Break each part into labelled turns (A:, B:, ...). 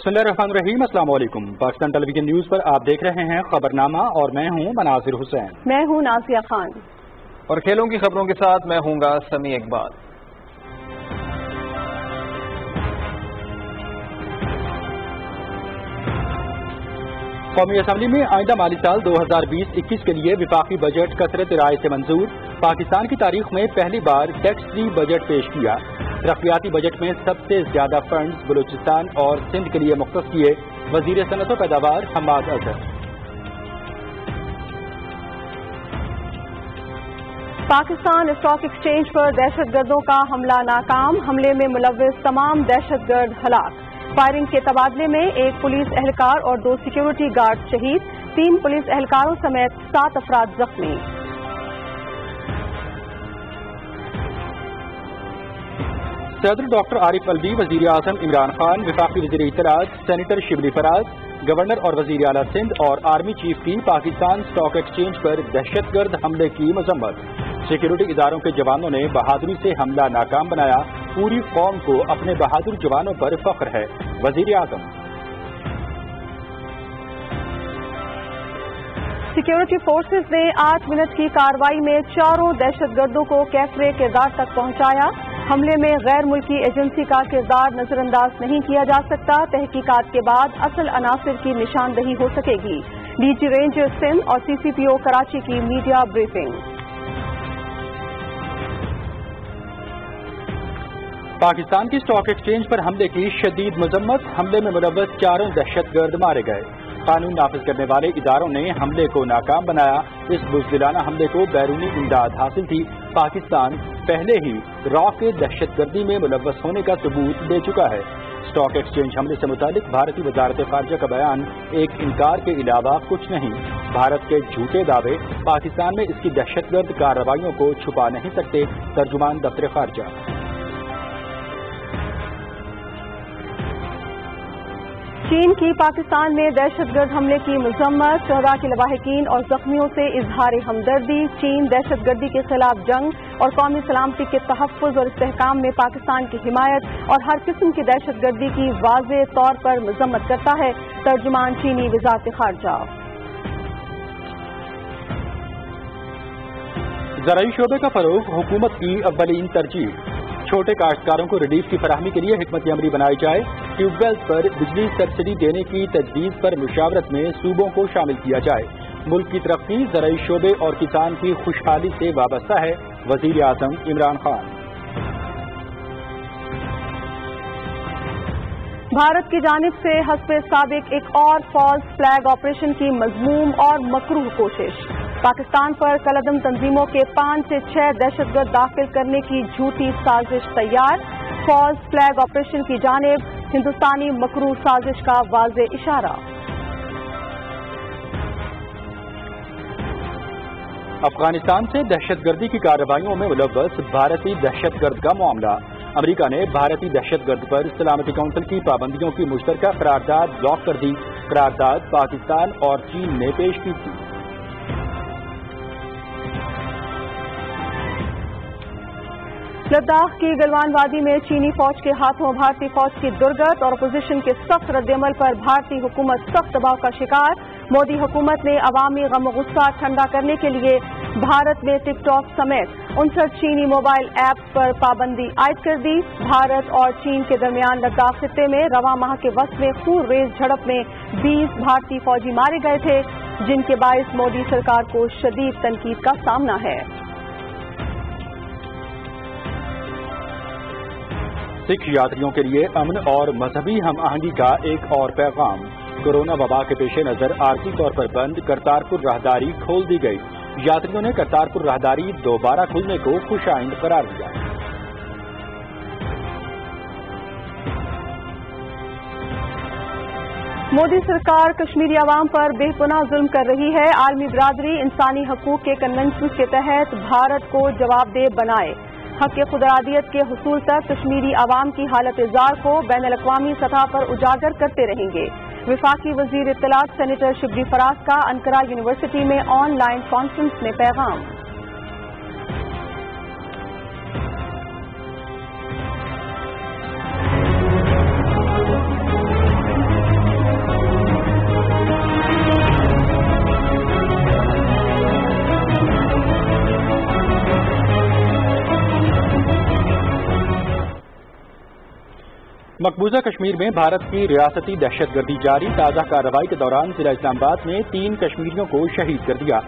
A: बिस्मिल्लाहिर्रहमानिर्रहीम। अस्सलाम वालेकुम। पाकिस्तान टेलीविजन न्यूज पर आप देख रहे हैं खबरनामा और मैं हूं मनाजिर हुसैन।
B: मैं हूं नाजिया खान
C: और खेलों की खबरों के साथ मैं हूंगा समी इकबाल।
A: कौमी असम्बली में आइंदा माली साल 2020-21 के लिए विफाकी बजट कसरत राय से मंजूर। पाकिस्तान की तारीख में पहली बार टैक्स फ्री बजट पेश किया। तरक्याती बजट में सबसे ज्यादा फंड्स बलूचिस्तान और सिंध के लिए मुख्तस किए। वजीर सनअत व पैदावार हम्माद अजहर।
B: पाकिस्तान स्टॉक एक्सचेंज पर दहशतगर्दों का हमला नाकाम। हमले में मुलव्विस तमाम दहशतगर्द हलाक। फायरिंग के तबादले में एक पुलिस एहलकार और 2 सिक्योरिटी गार्ड शहीद। 3 पुलिस एहलकारों समेत 7 अफराद जख्मी।
A: सदर डॉक्टर आरिफ अलवी, वजीर आजम इमरान खान, वफाकी वजीर इत्तलात सेनेटर शिबली फराज, गवर्नर और वजीर आला सिंध और आर्मी चीफ की पाकिस्तान स्टॉक एक्सचेंज पर दहशतगर्द हमले की मजम्मत। सिक्योरिटी इदारों के जवानों ने बहादुरी से हमला नाकाम बनाया। पूरी कौम को अपने बहादुर जवानों पर फख्र है। वजीर आजम।
B: सिक्योरिटी फोर्सेज ने 8 मिनट की कार्रवाई में 4 दहशतगर्दों को कैफरे किरदार तक पहुंचाया। हमले में गैर मुल्की एजेंसी का किरदार नजरअंदाज नहीं किया जा सकता। तहकीकात के बाद असल अनासिर की निशानदही हो सकेगी। डीजी रेंज सिंध और सीसीपीओ कराची की मीडिया ब्रीफिंग।
A: पाकिस्तान की स्टॉक एक्सचेंज पर हमले की शदीद मजम्मत। हमले में मुलव्वस 4 दहशतगर्द मारे गए। कानून नाफिज करने वाले इदारों ने हमले को नाकाम बनाया। इस बुज़दिलाना हमले को बैरूनी इमदाद हासिल थी। पाकिस्तान पहले ही रॉ के दहशतगर्दी में मुलव्वस होने का सबूत दे चुका है। स्टॉक एक्सचेंज हमले से मुतालिक भारतीय वजारत खारजा का बयान एक इनकार के अलावा कुछ नहीं। भारत के झूठे दावे पाकिस्तान में इसकी दहशतगर्द कार्रवाइयों को छुपा नहीं सकते। तर्जुमान दफ्तर खारजा।
B: चीन की पाकिस्तान में दहशतगर्द हमले की मजम्मत। 14 के लवाहिकीन और जख्मियों से इजहार हमदर्दी। चीन दहशतगर्दी के खिलाफ जंग और कौमी सलामती के तहफ़्फ़ुज़ और इस्तेहकाम में पाकिस्तान की हिमायत और हर किस्म की दहशतगर्दी की वाज़ेह तौर पर मजम्मत करता है। तर्जुमान चीनी वज़ारत खारजा।
A: ज़राई शोबे का फरोग हुकूमत की अव्वलीन तरजीह। छोटे काश्तकारों को रिलीफ की फराहमी के लिए हिकमत अमली बनाई जाए। ट्यूबवेल्स पर बिजली सब्सिडी देने की तजवीज़ पर मुशावरत में सूबों को शामिल किया जाए। मुल्क की तरक्की ज़राई शोबे और किसान की खुशहाली से वाबस्ता है। वज़ीर आज़म इमरान खान।
B: भारत की जानिब से हस्बे साबिक एक और फॉल्स फ्लैग ऑपरेशन की मज़मूम और मकरूह कोशिश। पाकिस्तान पर कलअदम तंजीमों के 5 से 6 दहशतगर्द दाखिल करने की झूठी साजिश तैयार। फॉल्स फ्लैग ऑपरेशन की जानिब हिंदुस्तानी मकरूह साजिश का वाज़ेह इशारा।
A: अफगानिस्तान से दहशतगर्दी की कार्रवाइयों में मुलव्वस भारतीय दहशतगर्द का मामला। अमेरिका ने भारतीय दहशतगर्द पर सलामती काउंसिल की पाबंदियों की मुश्तरका करारदाद ब्लॉक कर दी। करारदाद पाकिस्तान और चीन ने पेश की थी।
B: लद्दाख की गलवान वादी में चीनी फौज के हाथों भारतीय फौज की दुर्गत और अपोजिशन के सख्त रद्दअमल पर भारतीय हुकूमत सख्त दबाव का शिकार। मोदी हुकूमत ने अवामी गम गुस्सा ठंडा करने के लिए भारत में टिकटॉक समेत 59 चीनी मोबाइल ऐप्स पर पाबंदी आयद कर दी। भारत और चीन के दरमियान लद्दाख खित्ते में रवां माह के वक्त में खून रेज झड़प में 20 भारतीय फौजी मारे गए थे, जिनके बायस मोदी सरकार को शदीद तनकीद का सामना है।
A: सिख यात्रियों के लिए अमन और मजहबी हम आहंगी का एक और पैगाम। कोरोना वबा के पेश नजर आर्जी तौर पर बंद करतारपुर राहदारी खोल दी गई। यात्रियों ने करतारपुर राहदारी दोबारा खुलने को खुशाइंद करार दिया।
B: मोदी सरकार कश्मीरी अवाम पर बेपनाह जुल्म कर रही है। आलमी बिरादरी इंसानी हकूक के कन्वेंशन के तहत भारत को जवाबदेह बनाए। हक खुदरादियत के हुसूल तक कश्मीरी अवाम की हालत जार को बैन अल-अक़वामी सतह पर उजागर करते रहेंगे। विफाकी वजीर इत्तलात सेनेटर शिबली फराज का अंकारा यूनिवर्सिटी में ऑनलाइन कॉन्फ्रेंस में पैगाम।
A: مقبوضہ کشمیر میں بھارت کی ریاستی دہشت گردی جاری، تازہ کارروائی کے دوران ضلع اسلام آباد میں 3 کشمیریوں کو شہید کر دیا۔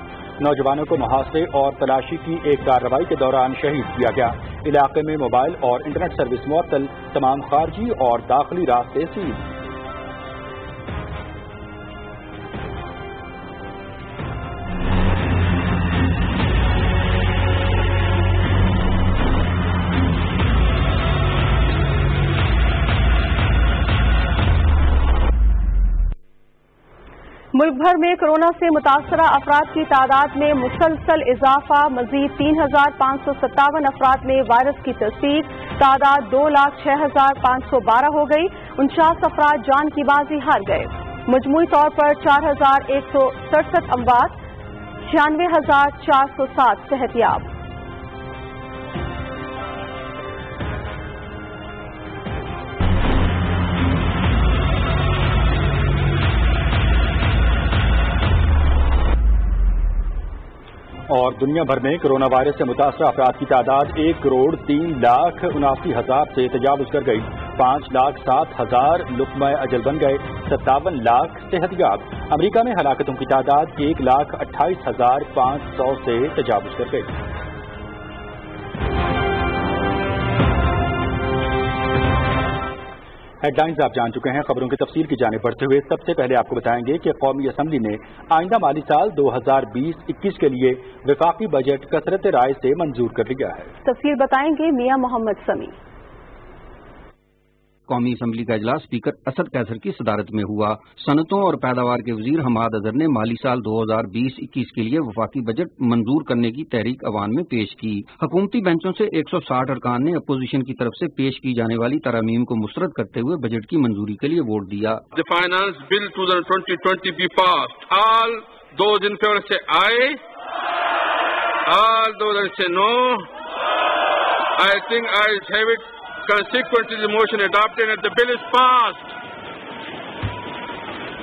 A: نوجوانوں کو محاصرے اور تلاشی کی ایک کارروائی کے دوران شہید کیا گیا۔ علاقے میں موبائل اور انٹرنیٹ سروس معطل، تمام خارجی اور داخلی راستے سیل۔
B: ملک بھر میں کورونا سے متاثرہ افراد کی تعداد میں مسلسل اضافہ، مزید 3,557 افراد میں وائرس کی تصدیق، تعداد 2,06,512 ہو گئی، 49 افراد جان کی بازی ہار گئے، مجموعی طور پر 4,167 اموات، 96,407 صحت یاب۔
A: اور دنیا بھر میں کورونا وائرس سے متاثرہ افراد کی تعداد 1,03,79,000 سے تجاوز کر گئی، 5,07,000 لقمہ اجل بن گئے، 57 لاکھ صحت یاب۔ امریکہ میں ہلاکتوں کی تعداد 1,28,500 سے تجاوز کر گئی۔ ہیڈ لائنز آپ جان چکے ہیں، خبروں کی تفصیل کی جانب بڑھتے ہوئے سب سے پہلے آپ کو بتائیں گے کہ قومی اسمبلی نے آئندہ مالی سال 2020-21 کے لیے وفاقی بجٹ کثرت رائے سے منظور کر لیا ہے۔
B: تفصیل بتائیں گے میاں محمد سمیع۔
D: قومی اسمبلی کا اجلاس اسپیکر اسد قیصر کی صدارت میں ہوا۔ صنعتوں اور پیداوار کے وزیر حماد اظہر نے مالی سال 2020-21 کے لیے وفاقی بجٹ منظور کرنے کی تحریک عوام میں پیش کی۔ حکومتی بینچوں سے 160 ارکان نے اپوزیشن کی طرف سے پیش کی جانے والی ترامیم کو مسترد کرتے ہوئے بجٹ کی منظوری کے لیے ووٹ دیا۔
E: The Finance Bill 2020 be passed. All those in favor say aye. All those that say no. I think ayes have it. Consequently, the motion adopted and the bill is passed.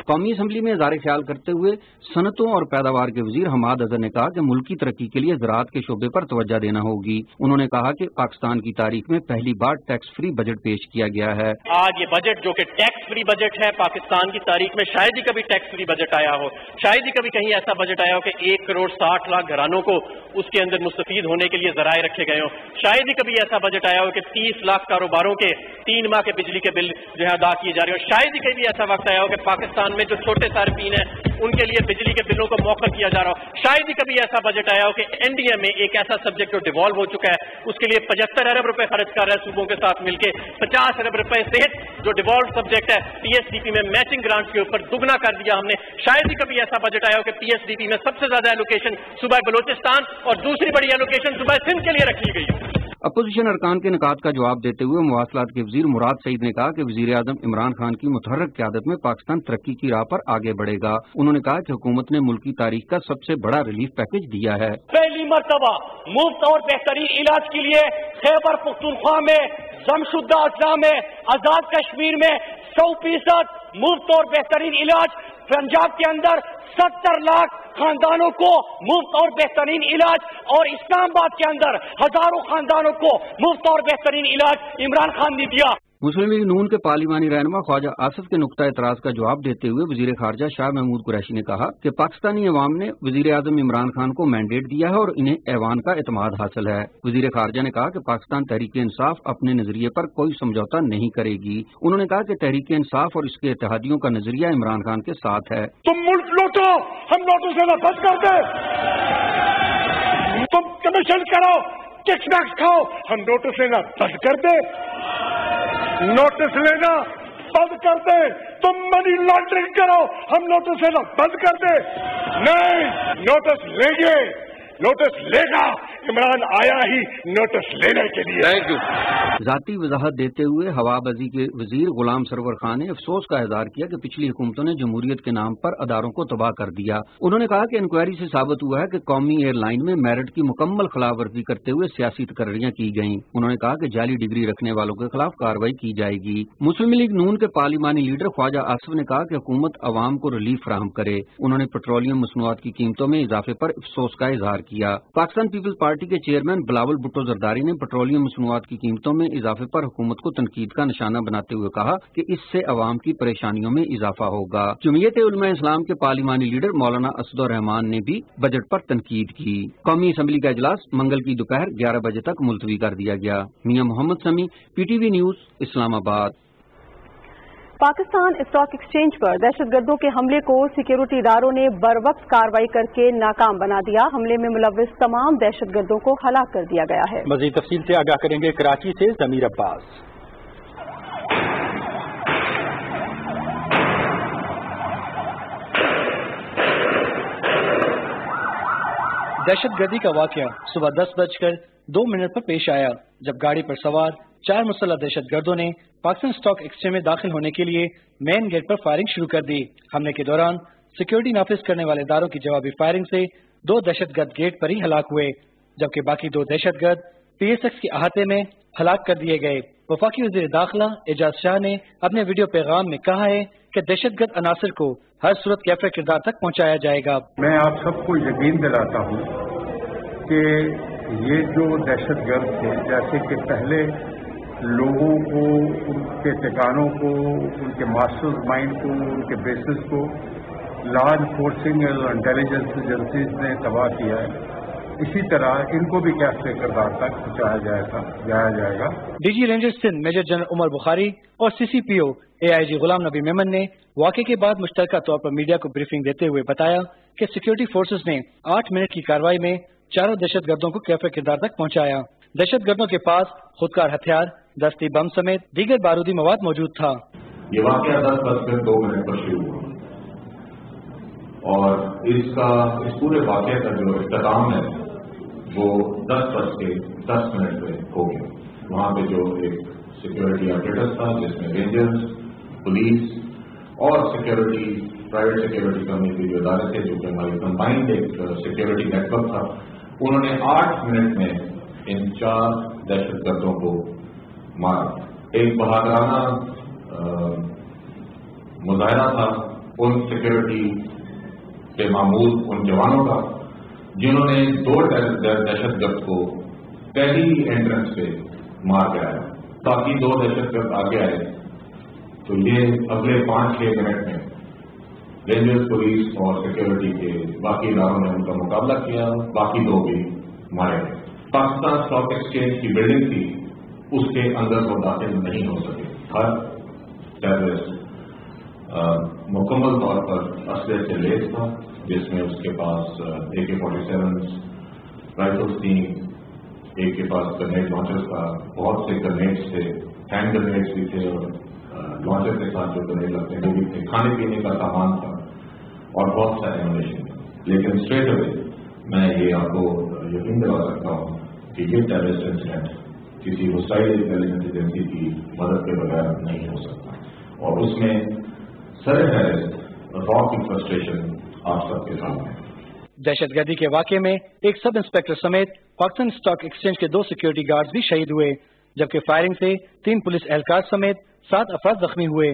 D: قومی assembly میں اظہار خیال کرتے ہوئے صنعتوں اور پیداوار کے وزیر حماد اظہر نے کہا کہ ملکی ترقی کے لیے زراعت کے شعبے پر توجہ دینا ہوگی۔ انہوں نے کہا کہ پاکستان کی تاریخ میں پہلی بار ٹیکس فری بجٹ پیش کیا گیا ہے۔
F: آج یہ بجٹ جو کہ ٹیکس فری بجٹ ہے، پاکستان کی تاریخ میں شاید ہی کبھی ٹیکس فری بجٹ آیا ہو، شاید ہی کبھی کہیں ایسا بجٹ آیا ہو کہ 1,60,00,000 گھرانوں کو اس کے اندر مستفید ہونے کے لیے ذرائع رکھے گئے ہوں، شاید ہی کبھی ایسا بجٹ آیا ہو کہ 30 لاکھ کاروباروں کے 3 ماہ کے بجلی کے بل جو ہے ادا کیے جا رہے ہو، شاید ہی کبھی ایسا وقت آیا ہو کہ پاکستان میں جو چھوٹے صارفین ہیں ان کے لیے بجلی کے بلوں کو موخر کیا جا رہا ہو، شاید ہی کبھی ایسا بجٹ آیا ہو کہ این ڈی اے میں ایک ایسا سبجیکٹ جو ڈیوالو ہو چکا ہے اس کے لیے 75 ارب روپے خرچ کر رہا ہے صوبوں کے ساتھ مل کے، 50 ارب روپے صحت جو ڈیوالو سبجیکٹ ہے پی ایس ڈی پی میں میچنگ گرانٹس کے اوپر دگنا کر دیا ہم نے، شاید ہی کبھی ایسا بجٹ آیا ہو کہ پی ایس ڈی پی میں سب سے زیادہ ایلوکیشن صوبہ بلوچستان اور دوسری بڑی ایلوکیشن صوبہ سندھ کے لیے رکھی گئی ہے۔
D: اپوزیشن ارکان کے نکات کا جواب دیتے ہوئے مواصلات کے وزیر مراد سعید نے کہا کہ وزیر اعظم عمران خان کی متحرک قیادت میں پاکستان ترقی کی راہ پر آگے بڑھے گا۔ انہوں نے کہا کہ حکومت نے ملکی تاریخ کا سب سے بڑا ریلیف پیکج دیا ہے۔
F: پہلی مرتبہ مفت اور بہترین علاج کے لیے خیبر پختونخوا میں، جمشیدہ اضلاع میں، آزاد کشمیر میں 100% مفت اور بہترین علاج، پنجاب کے اندر 70 لاکھ خاندانوں کو مفت اور بہترین علاج، اور اسلام آباد کے اندر ہزاروں خاندانوں کو مفت اور بہترین علاج عمران خان نے دیا۔
D: مسلم لیگ نون کے پارلیمانی رہنما خواجہ آصف کے نقطہ اعتراض کا جواب دیتے ہوئے وزیر خارجہ شاہ محمود قریشی نے کہا کہ پاکستانی عوام نے وزیر اعظم عمران خان کو مینڈیٹ دیا ہے اور انہیں ایوان کا اعتماد حاصل ہے۔ وزیر خارجہ نے کہا کہ پاکستان تحریک انصاف اپنے نظریے پر کوئی سمجھوتا نہیں کرے گی۔ انہوں نے کہا کہ تحریک انصاف اور اس کے اتحادیوں کا نظریہ عمران خان کے ساتھ ہے۔
G: تم ملک لوٹو، ہم نوٹوں سے بند کر دیں، تم کمیشن کرو، ٹیکس ویکس کھاؤ، ہم نوٹوں سے بند کر دیں، نوٹس لینا بند کر دیں، تم منی لانڈرنگ کرو، ہم نوٹس لینا بند کر دیں، نہیں نوٹس لیں گے، نوٹس لے گا، عمران آیا ہی نوٹس لینے کے لیے۔
E: Thank you.
D: ذاتی وضاحت دیتے ہوئے ہوا بازی کے وزیر غلام سرور خان نے افسوس کا اظہار کیا کہ پچھلی حکومتوں نے جمہوریت کے نام پر اداروں کو تباہ کر دیا۔ انہوں نے کہا کہ انکوائری سے ثابت ہوا ہے کہ قومی ایئر لائن میں میرٹ کی مکمل خلاف ورزی کرتے ہوئے سیاسی تقرریاں کی گئیں۔ انہوں نے کہا کہ جعلی ڈگری رکھنے والوں کے خلاف کارروائی کی جائے گی۔ مسلم لیگ نون کے پارلیمانی لیڈر خواجہ آصف نے کہا کہ حکومت عوام کو ریلیف فراہم کرے۔ انہوں نے پیٹرولیم مصنوعات کی قیمتوں میں اضافے پر افسوس کا اظہار کیا۔ پاکستان پیپلز پارٹی اتھارٹی کے چیئرمین بلاول بھٹو زرداری نے پیٹرولیم مصنوعات کی قیمتوں میں اضافے پر حکومت کو تنقید کا نشانہ بناتے ہوئے کہا کہ اس سے عوام کی پریشانیوں میں اضافہ ہوگا۔ جمعیت علماء اسلام کے پارلیمانی لیڈر مولانا اسد الرحمان نے بھی بجٹ پر تنقید کی۔ قومی اسمبلی کا اجلاس منگل کی دوپہر 11 بجے تک ملتوی کر دیا گیا۔ میاں محمد سمیع، PTV نیوز، اسلام آباد۔
B: پاکستان اسٹاک ایکسچینج پر دہشت گردوں کے حملے کو سیکیورٹی اداروں نے بروقت کارروائی کر کے ناکام بنا دیا۔ حملے میں ملوث تمام دہشت گردوں کو ہلاک کر دیا گیا ہے۔
A: مزید تفصیل سے آگاہ کریں گے کراچی سے ضمیر عباس۔
H: دہشت گردی کا واقعہ صبح 10:02 پر پیش آیا جب گاڑی پر سوار 4 مسلح دہشت گردوں نے پاکستان اسٹاک ایکسچینج میں داخل ہونے کے لیے مین گیٹ پر فائرنگ شروع کر دی۔ حملے کے دوران سیکیورٹی نافذ کرنے والے اداروں کی جوابی فائرنگ سے 2 دہشت گرد گیٹ پر ہی ہلاک ہوئے، جبکہ باقی 2 دہشت گرد PSX کے احاطے میں ہلاک کر دیے گئے۔ وفاقی وزیر داخلہ اعجاز شاہ نے اپنے ویڈیو پیغام میں کہا ہے کہ دہشت گرد عناصر کو ہر صورت کیفر کردار تک پہنچایا جائے گا۔
I: میں آپ سب کو یقین دلاتا ہوں کہ یہ جو دہشت گرد تھے، جیسے کہ پہلے لوگوں کو، ان کے ٹھکانوں کو، ان کے ماسٹر مائنڈ کو، ان کے بیسز کو لا انفورسنگ اور انٹیلیجنس ایجنسیز نے تباہ کیا ہے، اسی طرح ان کو بھی کیفر کردار تک پہنچایا جائے گا۔
H: DG ranger Sindh major general Umar Bukhari اور CCPO AIG غلام نبی میمن نے واقعے کے بعد مشترکہ طور پر میڈیا کو بریفنگ دیتے ہوئے بتایا کہ سیکیورٹی فورسز نے 8 منٹ کی کارروائی میں 4 دہشت گردوں کو کیفر کردار تک پہنچایا۔ دہشت گردوں کے پاس خودکار ہتھیار، دستی بم سمیت دیگر بارودی مواد موجود تھا۔
J: یہ واقعہ 10:02 پر شروع ہوا اور اس پورے واقعے کا جو اختتام ہے وہ 10:10 پہ ہو گیا۔ وہاں پہ جو ایک سیکورٹی آپریٹر تھا جس میں رینجرز، پولیس اور سیکورٹی پرائیویٹ سیکورٹی کمپنی کے جو ادارے تھے جو کہ ہماری کمبائنڈ ایک سیکورٹی نیٹ ورک تھا، انہوں نے 8 منٹ میں ان 4 دہشت گردوں کو مارا۔ ایک بہادرانہ مظاہرہ تھا ان سیکورٹی کے معمول ان جوانوں کا جنہوں نے 2 دہشت گرد کو پہلی انٹرنس پہ مار کے آیا۔ باقی 2 دہشت گرد آگے آئے تو یہ اگلے 5-6 منٹ میں رینجرز، پولیس اور سیکورٹی کے باقی اداروں نے ان کا مقابلہ کیا، باقی 2 بھی مارے گئے۔ پاکستان اسٹاک ایکسچینج کی بلڈنگ تھی، اس کے اندر وہ داخل نہیں ہو سکے۔ ہر ٹیررسٹ مکمل طور پر اسلحے سے لیس تھا، جس میں اس کے پاس AK-47 رائفلس تھیں، ایک کے پاس گرنیڈ لانچرز تھا، بہت سے گرنیڈس تھے، ہینڈ گرنیڈس بھی تھے اور لانچر کے ساتھ جو گرنیڈ لگتے ہیں وہ بھی تھے، کھانے پینے کا سامان تھا اور بہت سا ایمونیشن تھا۔ لیکن اسٹریٹ اوے میں یہ آپ کو یقین دلا سکتا ہوں کہ یہ ٹیررسٹ انسیڈنٹ کسی ہوسٹائل انٹیلیجنس ایجنسی کی مدد کے بغیر نہیں ہو سکتا، اور اس میں سر فہرست را کی فرسٹریشن آپ سب کے سامنے ہے۔
H: دہشت گردی کے واقعے میں ایک سب انسپکٹر سمیت پاکستان اسٹاک ایکسچینج کے 2 سیکورٹی گارڈز بھی شہید ہوئے، جبکہ فائرنگ سے 3 پولیس اہلکار سمیت 7 افراد زخمی ہوئے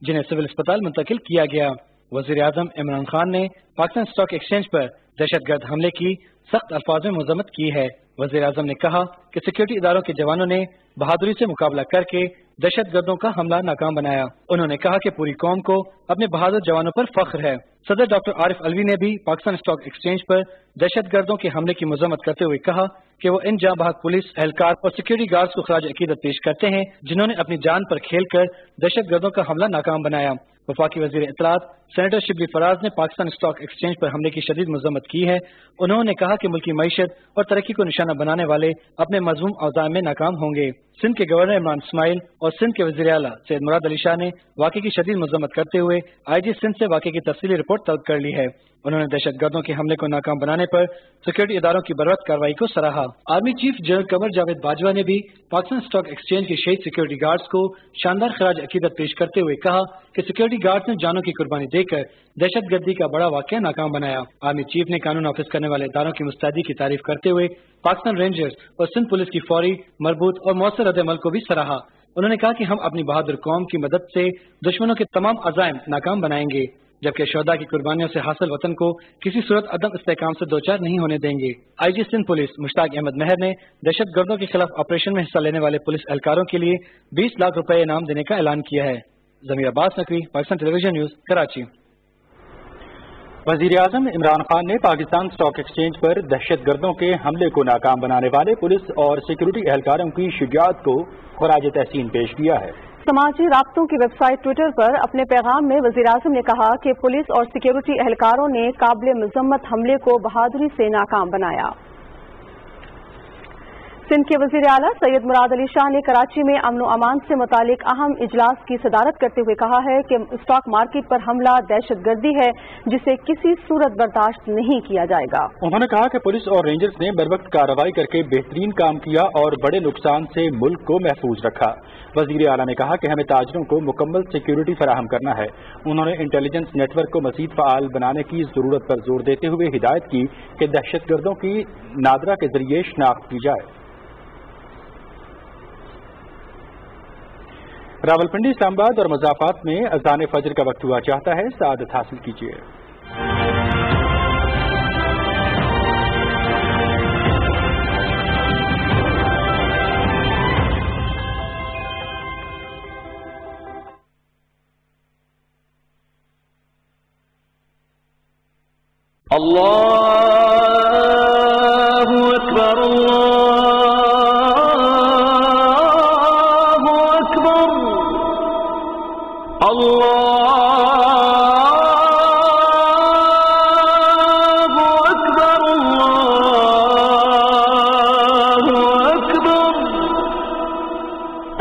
H: جنہیں سول اسپتال منتقل کیا گیا۔ وزیر اعظم عمران خان نے پاکستان اسٹاک ایکسچینج پر دہشت گرد حملے کی سخت الفاظ میں مذمت کی ہے۔ وزیر اعظم نے کہا کہ سیکورٹی اداروں کے جوانوں نے بہادری سے مقابلہ کر کے دہشت گردوں کا حملہ ناکام بنایا۔ انہوں نے کہا کہ پوری قوم کو اپنے بہادر جوانوں پر فخر ہے۔ صدر ڈاکٹر عارف علوی نے بھی پاکستان اسٹاک ایکسچینج پر دہشت گردوں کے حملے کی مذمت کرتے ہوئے کہا کہ وہ ان جاں بحق پولیس اہلکار اور سیکورٹی گارڈز کو خراج عقیدت پیش کرتے ہیں جنہوں نے اپنی جان پر کھیل کر دہشت گردوں کا حملہ ناکام بنایا۔ وفاقی وزیر اطلاعات سینیٹر شبلی فراز نے پاکستان اسٹاک ایکسچینج پر حملے کی شدید مذمت کی ہے۔ انہوں نے کہا کہ ملکی معیشت اور ترقی کو نشانہ بنانے والے اپنے مذموم عزائم میں ناکام ہوں گے۔ سندھ کے گورنر عمران اسماعیل اور سندھ کے وزیر اعلیٰ سید مراد علی شاہ نے واقعے کی شدید مذمت کرتے ہوئے IG سندھ سے واقعے کی تفصیلی رپورٹ طلب کر لی ہے۔ انہوں نے دہشت گردوں کے حملے کو ناکام بنانے پر سیکورٹی اداروں کی بروقت کارروائی کو سراہا۔ Army chief general Qamar Javed Bajwa نے بھی پاکستان اسٹاک ایکسچینج کے شہید سیکورٹی گارڈز کو شاندار خراج عقیدت پیش کرتے ہوئے کہا کہ سیکورٹی گارڈز نے جانوں کی قربانی دے کر دہشت گردی کا بڑا واقعہ ناکام بنایا۔ آرمی چیف نے قانون نافذ کرنے والے اداروں کی مستعدی کی تعریف کرتے ہوئے پاکستان رینجرز اور سندھ پولیس کی فوری، مربوط اور مؤثر رد عمل کو بھی سراہا۔ انہوں نے کہا کہ ہم اپنی بہادر قوم کی مدد سے دشمنوں کے تمام عزائم ناکام بنائیں گے۔ जबकि शहदा की कुर्बानियों से हासिल वतन को किसी सूरत अदम इस्तेहकाम से दोचार नहीं होने देंगे। IG सिंध पुलिस मुश्ताक अहमद मेहर ने दहशत गर्दों के खिलाफ ऑपरेशन में हिस्सा लेने वाले पुलिस एहलकारों के लिए 20 लाख रुपए इनाम देने का ऐलान किया है। जमीर अब्बास नकवी, पाकिस्तान टेलीविजन न्यूज, कराची।
A: वजीर आजम इमरान खान ने पाकिस्तान स्टॉक एक्सचेंज पर दहशत गर्दों के हमले को नाकाम बनाने वाले पुलिस और सिक्योरिटी एहलकारों की शुजाअत को खराज तहसीन पेश किया है।
B: समाजी राब्तों की वेबसाइट ट्विटर पर अपने पैगाम में वजीर आजम ने कहा कि पुलिस और सिक्योरिटी एहलकारों ने काबिल मजम्मत हमले को बहादुरी से नाकाम बनाया। सिंध के वजीर आला सैयद मुराद अली शाह ने कराची में अमन और अमान से मुतालिक अहम इजलास की सदारत करते हुए कहा है कि स्टॉक मार्केट पर हमला दहशतगर्दी है जिसे किसी सूरत बर्दाश्त नहीं किया जाएगा।
A: उन्होंने कहा कि पुलिस और रेंजर्स ने बरवक्त कार्रवाई करके बेहतरीन काम किया और बड़े नुकसान से मुल्क को महफूज रखा। वजीर आला ने कहा कि हमें ताजरों को मुकम्मल सिक्योरिटी फराहम करना है। उन्होंने इंटेलिजेंस नेटवर्क को मजीद फ़आल बनाने की जरूरत पर जोर देते हुए हिदायत की कि दहशतगर्दों की नादरा के जरिए शनाख्त की जाए। रावलपिंडी, इस्लामाबाद और मुज़ाफ़ात में अज़ान फजर का वक्त हुआ चाहता है, सआदत हासिल कीजिए।
K: अल्लाहु अकबर,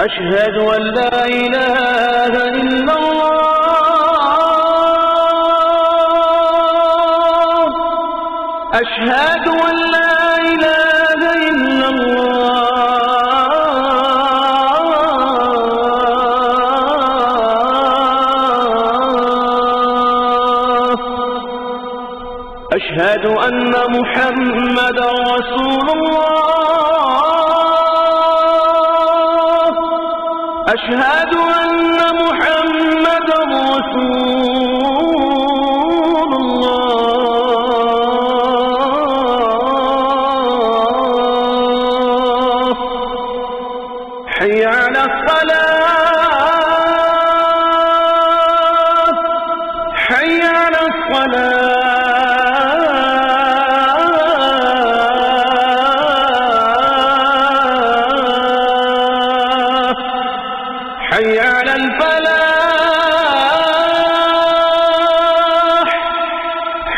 K: अशहदु अल्ला इलाहा इल्लल्लाह, अशहदु अल्ला इलाहा इल्लल्लाह, अशहदु अन्ना मुहम्मदन रसूलुल्लाह, أشهد أن محمدا رسول الله، حي على الصلاة، حي على الصلاة، حي على الفلاح،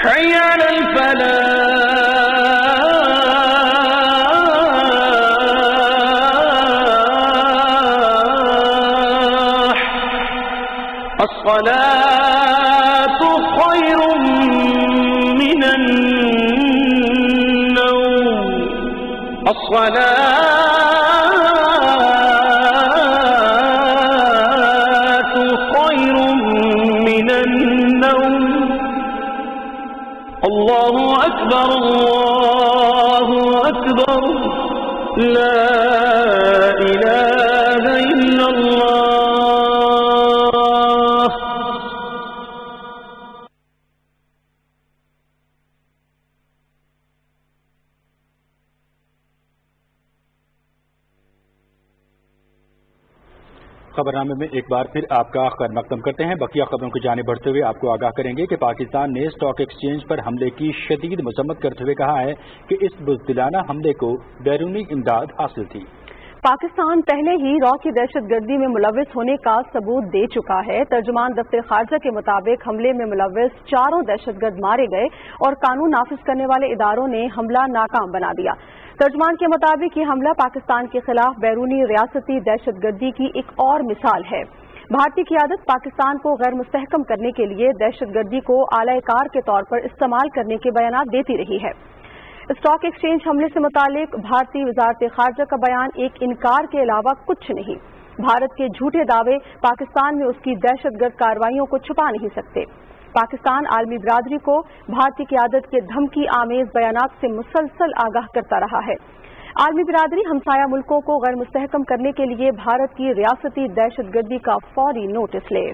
K: حي على الفلاح، الصلاة خير من النوم، الصلاة الله أكبر، الله أكبر، لا إله إلا الله.
A: खबरनामे में एक बार फिर आपका खैर मकदम करते हैं। बकिया खबरों की जानिब बढ़ते हुए आपको आगाह करेंगे कि पाकिस्तान ने स्टॉक एक्सचेंज पर हमले की शदीद मजम्मत करते हुए कहा है कि इस बुज़दिलाना हमले को बैरूनी इमदाद हासिल थी।
B: पाकिस्तान पहले ही रॉ की दहशतगर्दी में मुलविस होने का सबूत दे चुका है। तर्जुमान दफ्तर खारजा के मुताबिक हमले में मुलविस 4 दहशतगर्द मारे गए और कानून नाफिज करने वाले इदारों ने हमला नाकाम बना दिया। तर्जुमान के मुताबिक ये हमला पाकिस्तान के खिलाफ बैरूनी रियासती दहशतगर्दी की एक और मिसाल है। भारतीय क़ियादत पाकिस्तान को गैर मुस्तहकम करने के लिए दहशतगर्दी को आला-ए-कार के तौर पर इस्तेमाल करने के बयान देती रही है। स्टॉक एक्सचेंज हमले से मुतालिक भारतीय वजारत खारजा का बयान एक इनकार के अलावा कुछ नहीं। भारत के झूठे दावे पाकिस्तान में उसकी दहशतगर्द कार्रवाइयों को छुपा नहीं सकते। पाकिस्तान आलमी बिरादरी को भारतीय क़ियादत के धमकी आमेज बयानात से मुसलसल आगाह करता रहा है। आलमी बिरादरी हमसाया मुल्कों को गैर मुस्तहकम करने के लिए भारत की रियासती दहशतगर्दी का फौरी नोटिस ले।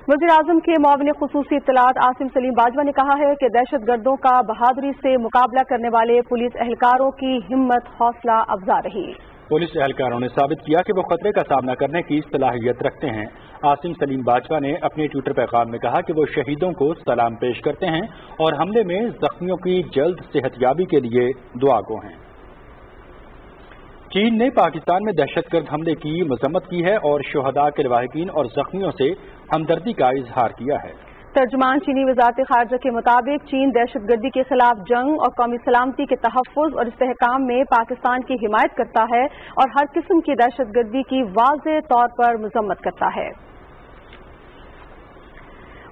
B: वज़ीर-ए-आज़म के मुआविन ख़ुसूसी इत्तलात आसिम सलीम बाजवा ने कहा है कि दहशत गर्दों का बहादुरी से मुकाबला करने वाले पुलिस एहलकारों की हिम्मत हौसला अफजा रही।
A: पुलिस एहलकारों ने साबित किया कि वो खतरे का सामना करने की सलाहियत रखते हैं। आसिम सलीम बाजवा ने अपने ट्विटर पैगाम में कहा कि वो शहीदों को सलाम पेश करते हैं और हमले में जख्मियों की जल्द सेहतयाबी के लिए दुआगो हैं। चीन ने पाकिस्तान में दहशतगर्द हमले की मजम्मत की है और शुहदा के लवाहिकीन और जख्मियों से हमदर्दी का इजहार किया है।
B: तर्जुमान चीनी वज़ारत ख़ारजा के मुताबिक चीन दहशतगर्दी के खिलाफ जंग और कौमी सलामती के तहफ़्फ़ुज़ और इस्तेहकाम में पाकिस्तान की हिमायत करता है और हर किस्म की दहशतगर्दी की वाज़ेह तौर पर मजम्मत करता है।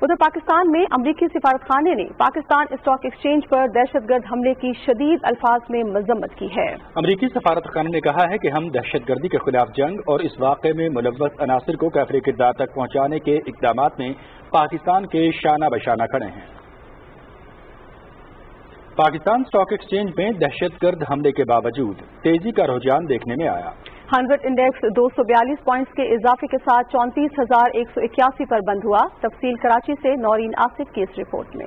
B: उधर पाकिस्तान में अमरीकी सिफारतखाने ने पाकिस्तान स्टॉक एक्सचेंज पर दहशतगर्द हमले की शदीद अल्फाज में मजम्मत की है।
A: अमरीकी सफारतखाने ने कहा है कि हम दहशतगर्दी के खिलाफ जंग और इस वाक़े में मुलव्वस अनासिर को कैफरे किरदार तक पहुंचाने के इक़दामात में पाकिस्तान के शाना बशाना खड़े हैं। पाकिस्तान स्टॉक एक्सचेंज में दहशतगर्द हमले के बावजूद तेजी का रुझान देखने में आया।
B: 100 इंडेक्स 242 पॉइंट्स के इजाफे के साथ 34,181 पर बंद हुआ। तफसील कराची से नौरीन आसिफ की इस रिपोर्ट में।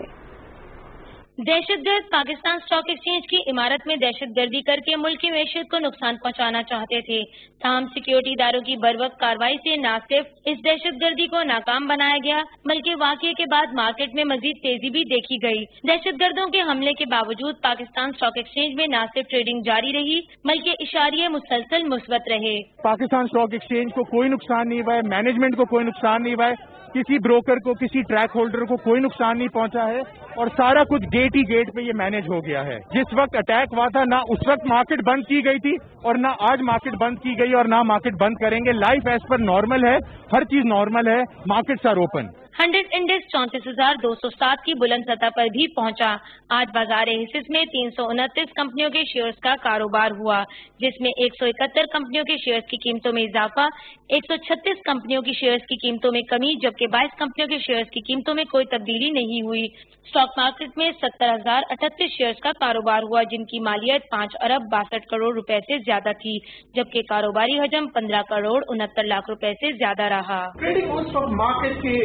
L: दहशतगर्द पाकिस्तान स्टॉक एक्सचेंज की इमारत में दहशतगर्दी करके मुल्क की मैशत को नुकसान पहुंचाना चाहते थे। तमाम सिक्योरिटी इदारों की बरवक्त कार्रवाई से न सिर्फ इस दहशतगर्दी को नाकाम बनाया गया बल्कि वाक़ये के बाद मार्केट में मजीद तेजी भी देखी गई। दहशतगर्दों के हमले के बावजूद पाकिस्तान स्टॉक एक्सचेंज में न सिर्फ ट्रेडिंग जारी रही बल्कि इशारिये मुसलसल मुस्बत रहे।
M: पाकिस्तान स्टॉक एक्सचेंज को कोई नुकसान नहीं हुआ है, मैनेजमेंट को कोई नुकसान नहीं हुआ है, किसी ब्रोकर को, किसी ट्रैक होल्डर को कोई नुकसान नहीं पहुंचा है और सारा कुछ गेट ही गेट पे ये मैनेज हो गया है। जिस वक्त अटैक हुआ था ना उस वक्त मार्केट बंद की गई थी और ना आज मार्केट बंद की गई और ना मार्केट बंद करेंगे। लाइफ एज पर नॉर्मल है, हर चीज नॉर्मल है, मार्केट्स आर ओपन।
L: 100 इंडेक्स 34,207 की बुलंद सतह पर भी पहुंचा। आज बाजार हिस्स में 329 कंपनियों के शेयर्स का कारोबार हुआ, जिसमें 171 कंपनियों के शेयर्स की कीमतों में इजाफा, 136 कंपनियों की शेयर्स की कीमतों में कमी, जबकि 22 कंपनियों के शेयर्स की कीमतों में कोई तब्दीली नहीं हुई। स्टॉक मार्केट में 70,038 शेयर्स का कारोबार हुआ, जिनकी मालियत 5 अरब 62 करोड़ रुपए से ज्यादा थी, जबकि कारोबारी हजम 15 करोड़ 69 लाख रुपए से ज्यादा रहा।
N: ट्रेडिंग स्टॉक मार्केट के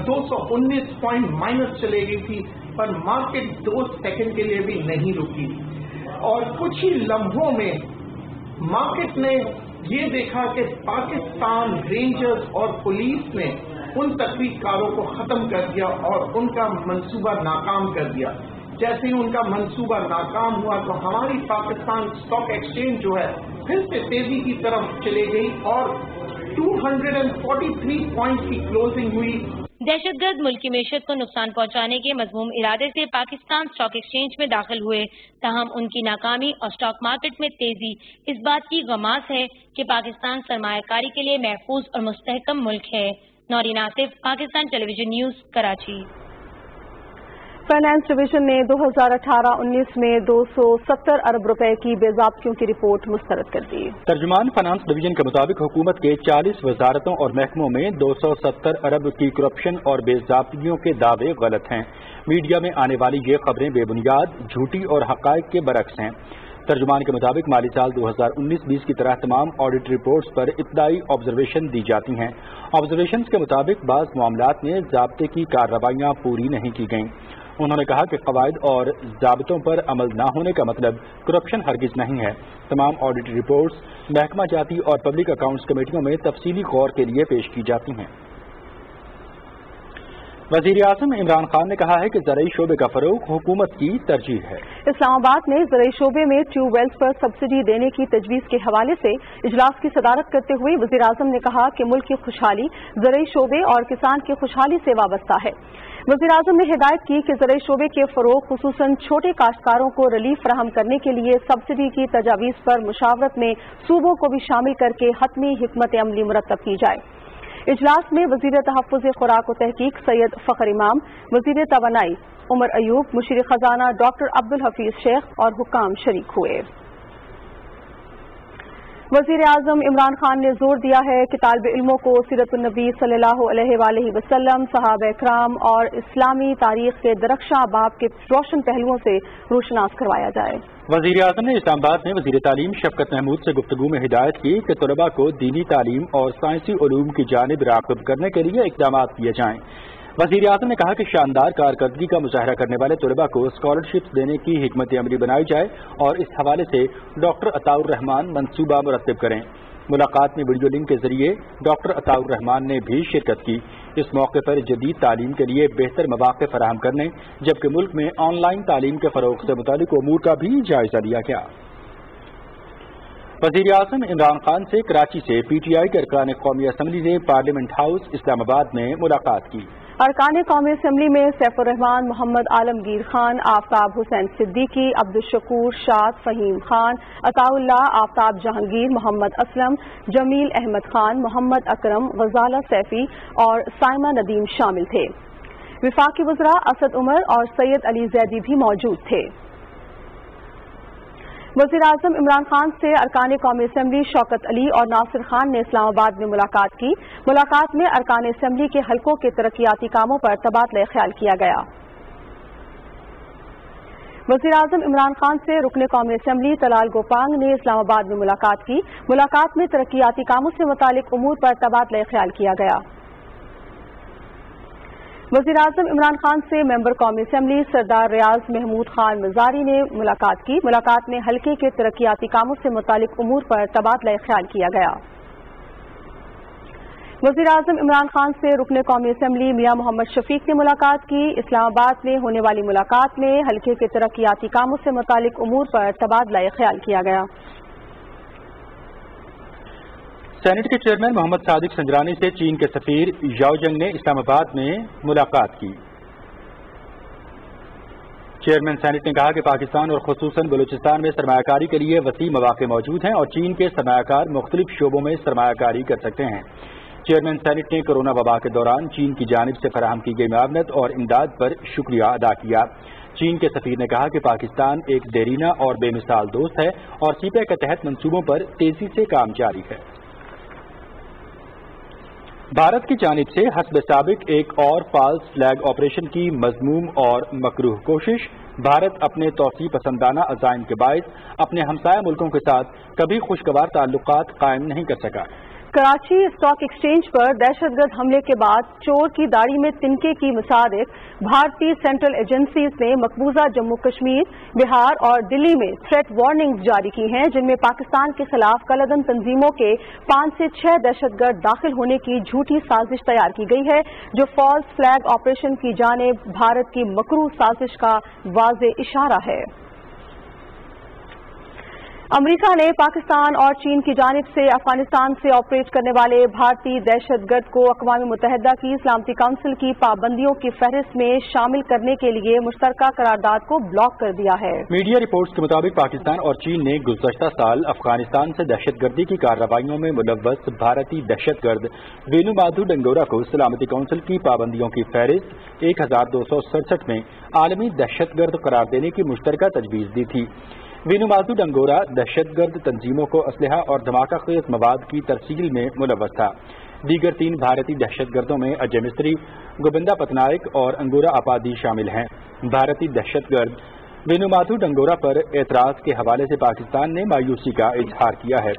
N: 219 पॉइंट माइनस चले गई थी, पर मार्केट 2 सेकंड के लिए भी नहीं रुकी और कुछ ही लम्हों में मार्केट ने ये देखा कि पाकिस्तान रेंजर्स और पुलिस ने उन तकरीकारों को खत्म कर दिया और उनका मंसूबा नाकाम कर दिया। जैसे ही उनका मंसूबा नाकाम हुआ तो हमारी पाकिस्तान स्टॉक एक्सचेंज जो है फिर से तेजी की तरफ चली गई और 243 पॉइंट की क्लोजिंग हुई।
L: दहशतगर्द मुल्क की मैशत को नुकसान पहुंचाने के मज़मूम इरादे से पाकिस्तान स्टॉक एक्सचेंज में दाखिल हुए, ताहम उनकी नाकामी और स्टॉक मार्केट में तेजी इस बात की गमास है कि पाकिस्तान सरमायाकारी के लिए महफूज और मुस्तहकम मुल्क है। Naureen Asif, Pakistan television news, Karachi.
B: Finance division ने 2018-19 में 270 अरब रुपए की बेज़ाब्तियों की रिपोर्ट मुस्तरद कर दी।
A: तर्जुमान फाइनेंस डिवीजन के मुताबिक हुकूमत के 40 वजारतों और महकमों में 270 अरब की करप्शन और बेज़ाब्तियों के दावे गलत हैं। मीडिया में आने वाली ये खबरें बेबुनियाद, झूठी और हक़ाइक़ के बरक्स हैं। तर्जुमान के मुताबिक माली साल 2019-20 की तरह तमाम ऑडिट रिपोर्ट्स पर इब्तदाई ऑब्जर्वेशन दी जाती हैं। ऑब्जर्वेशंस के मुताबिक बाज़ मामलात में ज़ाब्ते की कार्रवाइयाँ पूरी नहीं की गईं। उन्होंने कहा कि कवायद और ज़ाब्तों पर अमल न होने का मतलब करप्शन हरगिज़ नहीं है। तमाम ऑडिट रिपोर्ट्स महकमा जाती और पब्लिक अकाउंट्स कमेटियों में तफसीली गौर के लिए पेश की जाती हैं। वज़ीर-ए-आज़म इमरान खान ने कहा है कि ज़राई शोबे का फरोग हुकूमत की तरजीह है।
B: इस्लामाबाद में ज़राई शोबे में ट्यूबवेल्स पर सब्सिडी देने की तजवीज़ के हवाले से इजलास की सदारत करते हुए वज़ीर-ए-आज़म ने कहा कि मुल्क की खुशहाली ज़राई शोबे और किसान की खुशहाली से वाबस्ता है। वज़ीर-ए-आज़म ने हिदायत की कि ज़राई शोबे के फरोग खुसूसन छोटे काश्तकारों को रिलीफ फराहम करने के लिए सब्सिडी की तजावीज़ पर मुशावरत में सूबों को भी शामिल करके हतमी हिकमत अमली मुरतब की जाए। इजलास में वज़ीर तहफ़्फ़ुज़ खुराक व तहकीक सैयद फ़खर इमाम, वज़ीर तवानाई उमर अयूब, मुशीर खजाना डॉक्टर अब्दुल हफीज शेख और हुक्काम शरीक हुए। वज़ीर आज़म इमरान खान ने जोर दिया है कि तालिब इल्मों को सीरत-उन-नबी सल्लल्लाहु अलैहि वसल्लम, सहाबा इकराम और इस्लामी तारीख के दरख्शां बाब के रोशन पहलुओं से रोशनास करवाया जाए।
A: वज़ीर आज़म ने इस्लामाबाद में वज़ीर तालीम शफकत महमूद से गुफ्तगू में हिदायत की कि तलबा को दीनी तालीम और साइंसी उलूम की जानिब राग़िब करने के लिए इक़दाम किए जाएँ। वज़ीर आज़म ने कहा कि शानदार कारकर्दगी का मुजाहरा करने वाले तलबा को स्कॉलरशिप्स देने की हिकमत अमली बनाई जाए और इस हवाले से डॉक्टर अताउर रहमान मंसूबा मुरतब करें। मुलाकात में वीडियो लिंक के जरिए डॉक्टर अताउर रहमान ने भी शिरकत की। इस मौके पर जदीद तालीम के लिए बेहतर मौक़े फराहम करने जबकि मुल्क में ऑनलाइन तालीम के फ़रोग़ से मुतालिक उमूर का भी जायजा लिया गया। वज़ीर आज़म इमरान खान से कराची से PTI के अरकान कौमी असम्बली ने पार्लियामेंट हाउस इस्लामाबाद में मुलाकात की।
B: अरकान कौमी असम्बली में सैफुर रहमान, मोहम्मद आलमगीर खान, आफताब हुसैन सिद्दीकी, अब्दुल शकूर, शाद फहीम खान, अताउल्लाह, आफताब जहांगीर, मोहम्मद असलम, जमील अहमद खान, मोहम्मद अकरम, गजाला सैफी और साइमा नदीम शामिल थे। विफाकी वज़रा असद उमर और सैयद अली जैदी भी मौजूद थे। वज़ीर आज़म इमरान खान से अरकान कौमी असम्बली शौकत अली और नासिर खान ने इस्लामाबाद में मुलाकात की। मुलाकात में अरकान असम्बली के हलकों के तरक्याती कामों पर तबादला ख्याल किया गया। वज़ीर आज़म इमरान खान से रुकन कौमी असम्बली तलाल गोपांग ने इस्लामाबाद में मुलाकात की। मुलाकात में तरक्याती कामों से मुतालिक उमूर पर तबादला ख्याल किया गया। वज़ीर आज़म इमरान खान से मेंबर कौमी असम्बली सरदार रियाज महमूद खान मज़ारी ने मुलाकात की। मुलाकात में हल्के के तरक्याती कामों से मुतालिक उमूर पर तबादला ख्याल किया गया। वज़ीर आज़म इमरान खान से रुकन कौमी असम्बली मियां मोहम्मद शफीक ने मुलाकात की। इस्लामाबाद में होने वाली मुलाकात में हल्के के तरक्याती कामों से मुतालिक उमूर पर तबादला ख्याल किया गया।
A: सेनेट के चेयरमैन मोहम्मद सादिक संजरानी से चीन के सफीर याओजंग ने इस्लामाबाद में मुलाकात की। चेयरमैन सेनेट ने कहा कि पाकिस्तान और खुसूसन बलूचिस्तान में सरमायाकारी के लिए वसी मौके मौजूद हैं और चीन के सरमायाकार मुख्तलिफ शोबों में सरमायाकारी कर सकते हैं। चेयरमैन सेनेट ने कोरोना वबा के दौरान चीन की जानिब से फराहम की गई मुआवनत और इमदाद पर शुक्रिया अदा किया। चीन के सफीर ने कहा कि पाकिस्तान एक देरीना और बेमिसाल दोस्त है और सीपे के तहत मंसूबों पर तेजी से काम जारी है। भारत की जानिब से हस्ब साबिक एक और फाल्स फ्लैग ऑपरेशन की मज़मूम और मकरूह कोशिश। भारत अपने तौसी पसंदाना अज़ाइम के बायस अपने हमसाया मुल्कों के साथ कभी खुशगवार ताल्लुकात कायम नहीं कर सका।
B: कराची स्टॉक एक्सचेंज पर दहशतगर्द हमले के बाद चोर की दाढ़ी में तिनके की मुसादिक भारतीय सेंट्रल एजेंसीज ने मकबूजा जम्मू कश्मीर, बिहार और दिल्ली में थ्रेट वार्निंग्स जारी की हैं, जिनमें पाकिस्तान के खिलाफ कलअदम तंजीमों के 5 से 6 दहशतगर्द दाखिल होने की झूठी साजिश तैयार की गई है, जो फॉल्स फ्लैग ऑपरेशन की जानिब भारत की मकरूह साजिश का वाज़ेह इशारा है। अमरीका ने पाकिस्तान और चीन की जानिब से अफगानिस्तान से ऑपरेट करने वाले भारतीय दहशतगर्द को अक़वाम मुत्तहिदा की सलामती काउंसिल की पाबंदियों की फहरिस्त में शामिल करने के लिए मुश्तरका करारदाद को ब्लॉक कर दिया है।
A: मीडिया रिपोर्ट्स के मुताबिक पाकिस्तान और चीन ने गुज़श्ता साल अफगानिस्तान से दहशतगर्दी की कार्रवाइयों में मुलव्वस भारतीय दहशतगर्द वेनुमाधु डंगोरा को सलामती काउंसिल की पाबंदियों की फहरिस्त 1267 में आलमी दहशतगर्द करार देने की मुश्तरका तजवीज़ दी थी। वेनुमाधु डंगोरा दहशतगर्द तंजीमों को असलहा और धमाका खेज मवाद की तरसील में मुलव्वस था। दीगर 3 भारतीय दहशतगर्दों में अजय मिस्त्री, गोविंदा पटनायक और अंगोरा आपादी शामिल हैं। भारतीय दहशतगर्द वेनुमाधु डंगोरा पर एतराज के हवाले से पाकिस्तान ने मायूसी का इजहार किया है।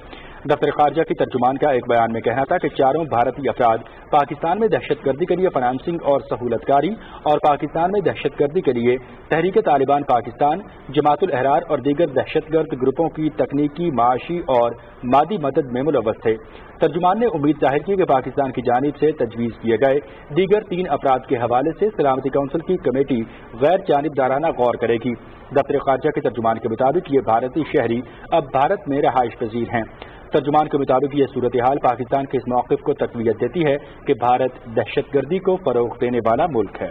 A: दफ्तर खारजा की तर्जुमान का एक बयान में कहना था कि चारों भारतीय अफराद पाकिस्तान में दहशतगर्दी के लिए फाइनेंसिंग और सहूलतकारी और पाकिस्तान में दहशतगर्दी के लिए तहरीक तालिबान पाकिस्तान, जमातुल अहरार और दीगर दहशतगर्द ग्रुपों की तकनीकी, माशी और मादी मदद में मुलव्वस थे। तर्जुमान ने उम्मीद जाहिर की कि पाकिस्तान की जानिब से तजवीज़ किए गए दीगर 3 अफराद के हवाले से सलामती काउंसिल की कमेटी गैर जानिबदाराना गौर करेगी। दफ्तर खारजा के तर्जुमान के मुताबिक ये भारतीय शहरी अब भारत में रहाइश पजीर हैं। तर्जुमान के मुताबिक ये सूरत हाल पाकिस्तान के इस मौक़िफ़ को तक़वियत देती है कि भारत दहशतगर्दी को फ़रोग़ देने वाला मुल्क है।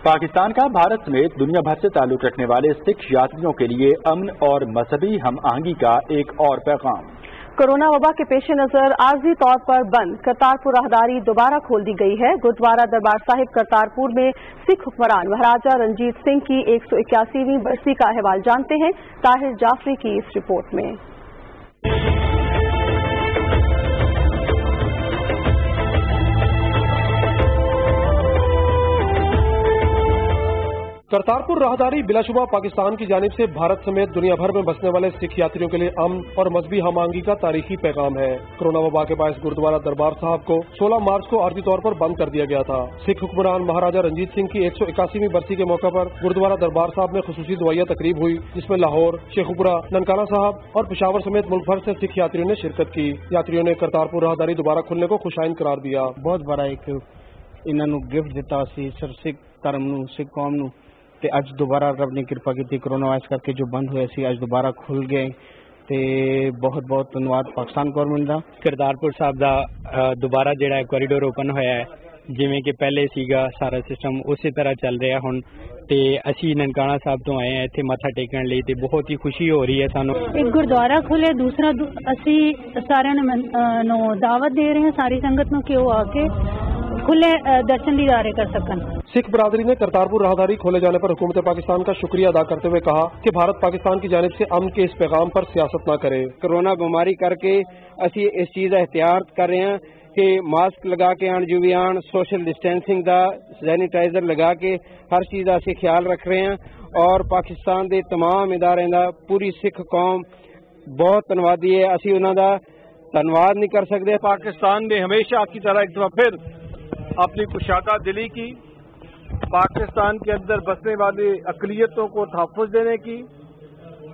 A: पाकिस्तान का भारत समेत दुनिया भर से ताल्लुक़ रखने वाले सिख यात्रियों के लिए अमन और मजहबी हम आहंगी का एक और पैगाम।
B: कोरोना वबा के पेश नज़र आर्जी तौर पर बंद करतारपुर राहदारी दोबारा खोल दी गई है। गुरुद्वारा दरबार साहिब करतारपुर में सिख हुक्मरान महाराजा रंजीत सिंह की 181वीं बरसी का अहवाल जानते हैं ताहिर जाफरी की इस रिपोर्ट में।
O: करतारपुर राहदारी बिलाशुबा पाकिस्तान की जानिब से भारत समेत दुनिया भर में बसने वाले सिख यात्रियों के लिए अमन और मजहबी हमआहंगी का तारीखी पैगाम है। कोरोना वबा के बायस गुरुद्वारा दरबार साहब को 16 मार्च को आर्जी तौर पर बंद कर दिया गया था। सिख हुक्मरान महाराजा रंजीत सिंह की 181वीं बरसी के मौके पर गुरुद्वारा दरबार साहब में खुसूसी दुआया तकरीब हुई, जिसमें लाहौर, शेखुपुरा, ननकाना साहब और पेशावर समेत मुल्क भर से सिख यात्रियों ने शिरकत की। यात्रियों ने करतारपुर राहदारी दोबारा खुलने को खुशाइन करार दिया।
P: बहुत बड़ा एक इन्होंने गिफ्ट दिता सर सिख धर्म नूं, सिख कौम नूं ਤੇ ਅੱਜ ਦੁਬਾਰਾ ਰੱਬ ਨੇ ਕਿਰਪਾ ਕੀਤੀ ਕੋਰੋਨਾ ਵਾਇਰਸ ਕਰਕੇ ਜੋ ਬੰਦ ਹੋਇਆ ਸੀ ਅੱਜ ਦੁਬਾਰਾ ਖੁੱਲ ਗਏ ਤੇ ਬਹੁਤ ਬਹੁਤ ਧੰਨਵਾਦ ਪਾਕਿਸਤਾਨ ਗਵਰਨਮੈਂਟ ਦਾ।
Q: ਕਰਤਾਰਪੁਰ ਸਾਹਿਬ ਦਾ ਦੁਬਾਰਾ ਜਿਹੜਾ ਕੋਰੀਡੋਰ ਓਪਨ ਹੋਇਆ ਹੈ ਜਿਵੇਂ ਕਿ ਪਹਿਲੇ ਸੀਗਾ ਸਾਰਾ ਸਿਸਟਮ ਉਸੇ ਤਰ੍ਹਾਂ ਚੱਲ ਰਿਹਾ ਹੁਣ ਤੇ ਅਸੀਂ ਨਨਕਾਣਾ ਸਾਹਿਬ ਤੋਂ ਆਏ ਹਾਂ ਇੱਥੇ ਮੱਥਾ ਟੇਕਣ ਲਈ ਤੇ ਬਹੁਤ ਹੀ ਖੁਸ਼ੀ ਹੋ ਰਹੀ ਹੈ ਸਾਨੂੰ।
R: ਇੱਕ ਗੁਰਦੁਆਰਾ ਖੁੱਲੇ ਦੂਸਰਾ ਅਸੀਂ ਸਾਰਿਆਂ ਨੂੰ ਦਾਵਤ ਦੇ ਰਹੇ ਹਾਂ ਸਾਰੀ ਸੰਗਤ ਨੂੰ ਕਿ ਉਹ ਆ ਕੇ खुले दर्शन दीदारे कर सकन।
O: सिख बरादरी ने करतारपुर राहदारी खोले जाने पर हुकूमत पाकिस्तान का शुक्रिया अदा करते हुए कहा कि भारत पाकिस्तान की जानिब से अमन के इस पैगाम पर सियासत न करे।
P: कोरोना बीमारी करके असी इस चीज़ का एहतियात कर रहे हैं कि मास्क लगा के आन जो भी आन सोशल डिस्टेंसिंग का सैनिटाइजर लगा के हर चीज़ का असी ख्याल रख रहे हैं और पाकिस्तान के तमाम इदारे का पूरी सिख कौम बहुत धन्नवादी है। असी उन्होंने धन्यवाद नहीं कर सकते।
S: पाकिस्तान ने हमेशा की तरह एक दफा फिर अपनी कुशादा दिली की, पाकिस्तान के अंदर बसने वाली अक़लियतों को तहफ़्फ़ुज़ देने की,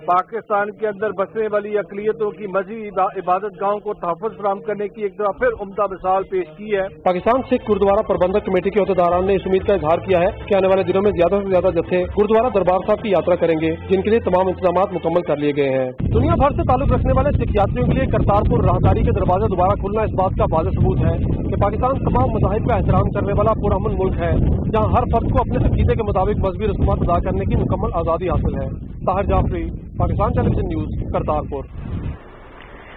S: पाकिस्तान के अंदर बसने वाली अक़लियतों की मज़हबी इबादत गाहों को तहफ़्फ़ुज़ फराहम करने की एक दफ़ा फिर उम्दा मिसाल पेश की है।
O: पाकिस्तान सिख गुरुद्वारा प्रबंधक कमेटी के अहदेदारान ने इस उम्मीद का इजहार किया है कि आने वाले दिनों में ज्यादा से ज्यादा जत्थे गुरुद्वारा दरबार साहब की यात्रा करेंगे, जिनके लिए तमाम इंतजाम मुकम्मल कर लिए गए हैं। दुनिया भर से ताल्लुक रखने वाले सिख यात्रियों के लिए करतारपुर राहदारी के दरवाजे दोबारा खुलना इस बात का वाज़ेह सबूत है कि पाकिस्तान तमाम मज़ाहिब का एहतराम करने वाला पुरअमन मुल्क है, जहाँ हर फर्द को अपने अक़ीदे के मुताबिक मजहबी रस्मात अदा करने की मुकम्मल आज़ादी हासिल है। Tahir Jafri, Pakistan television news, Kartarpur.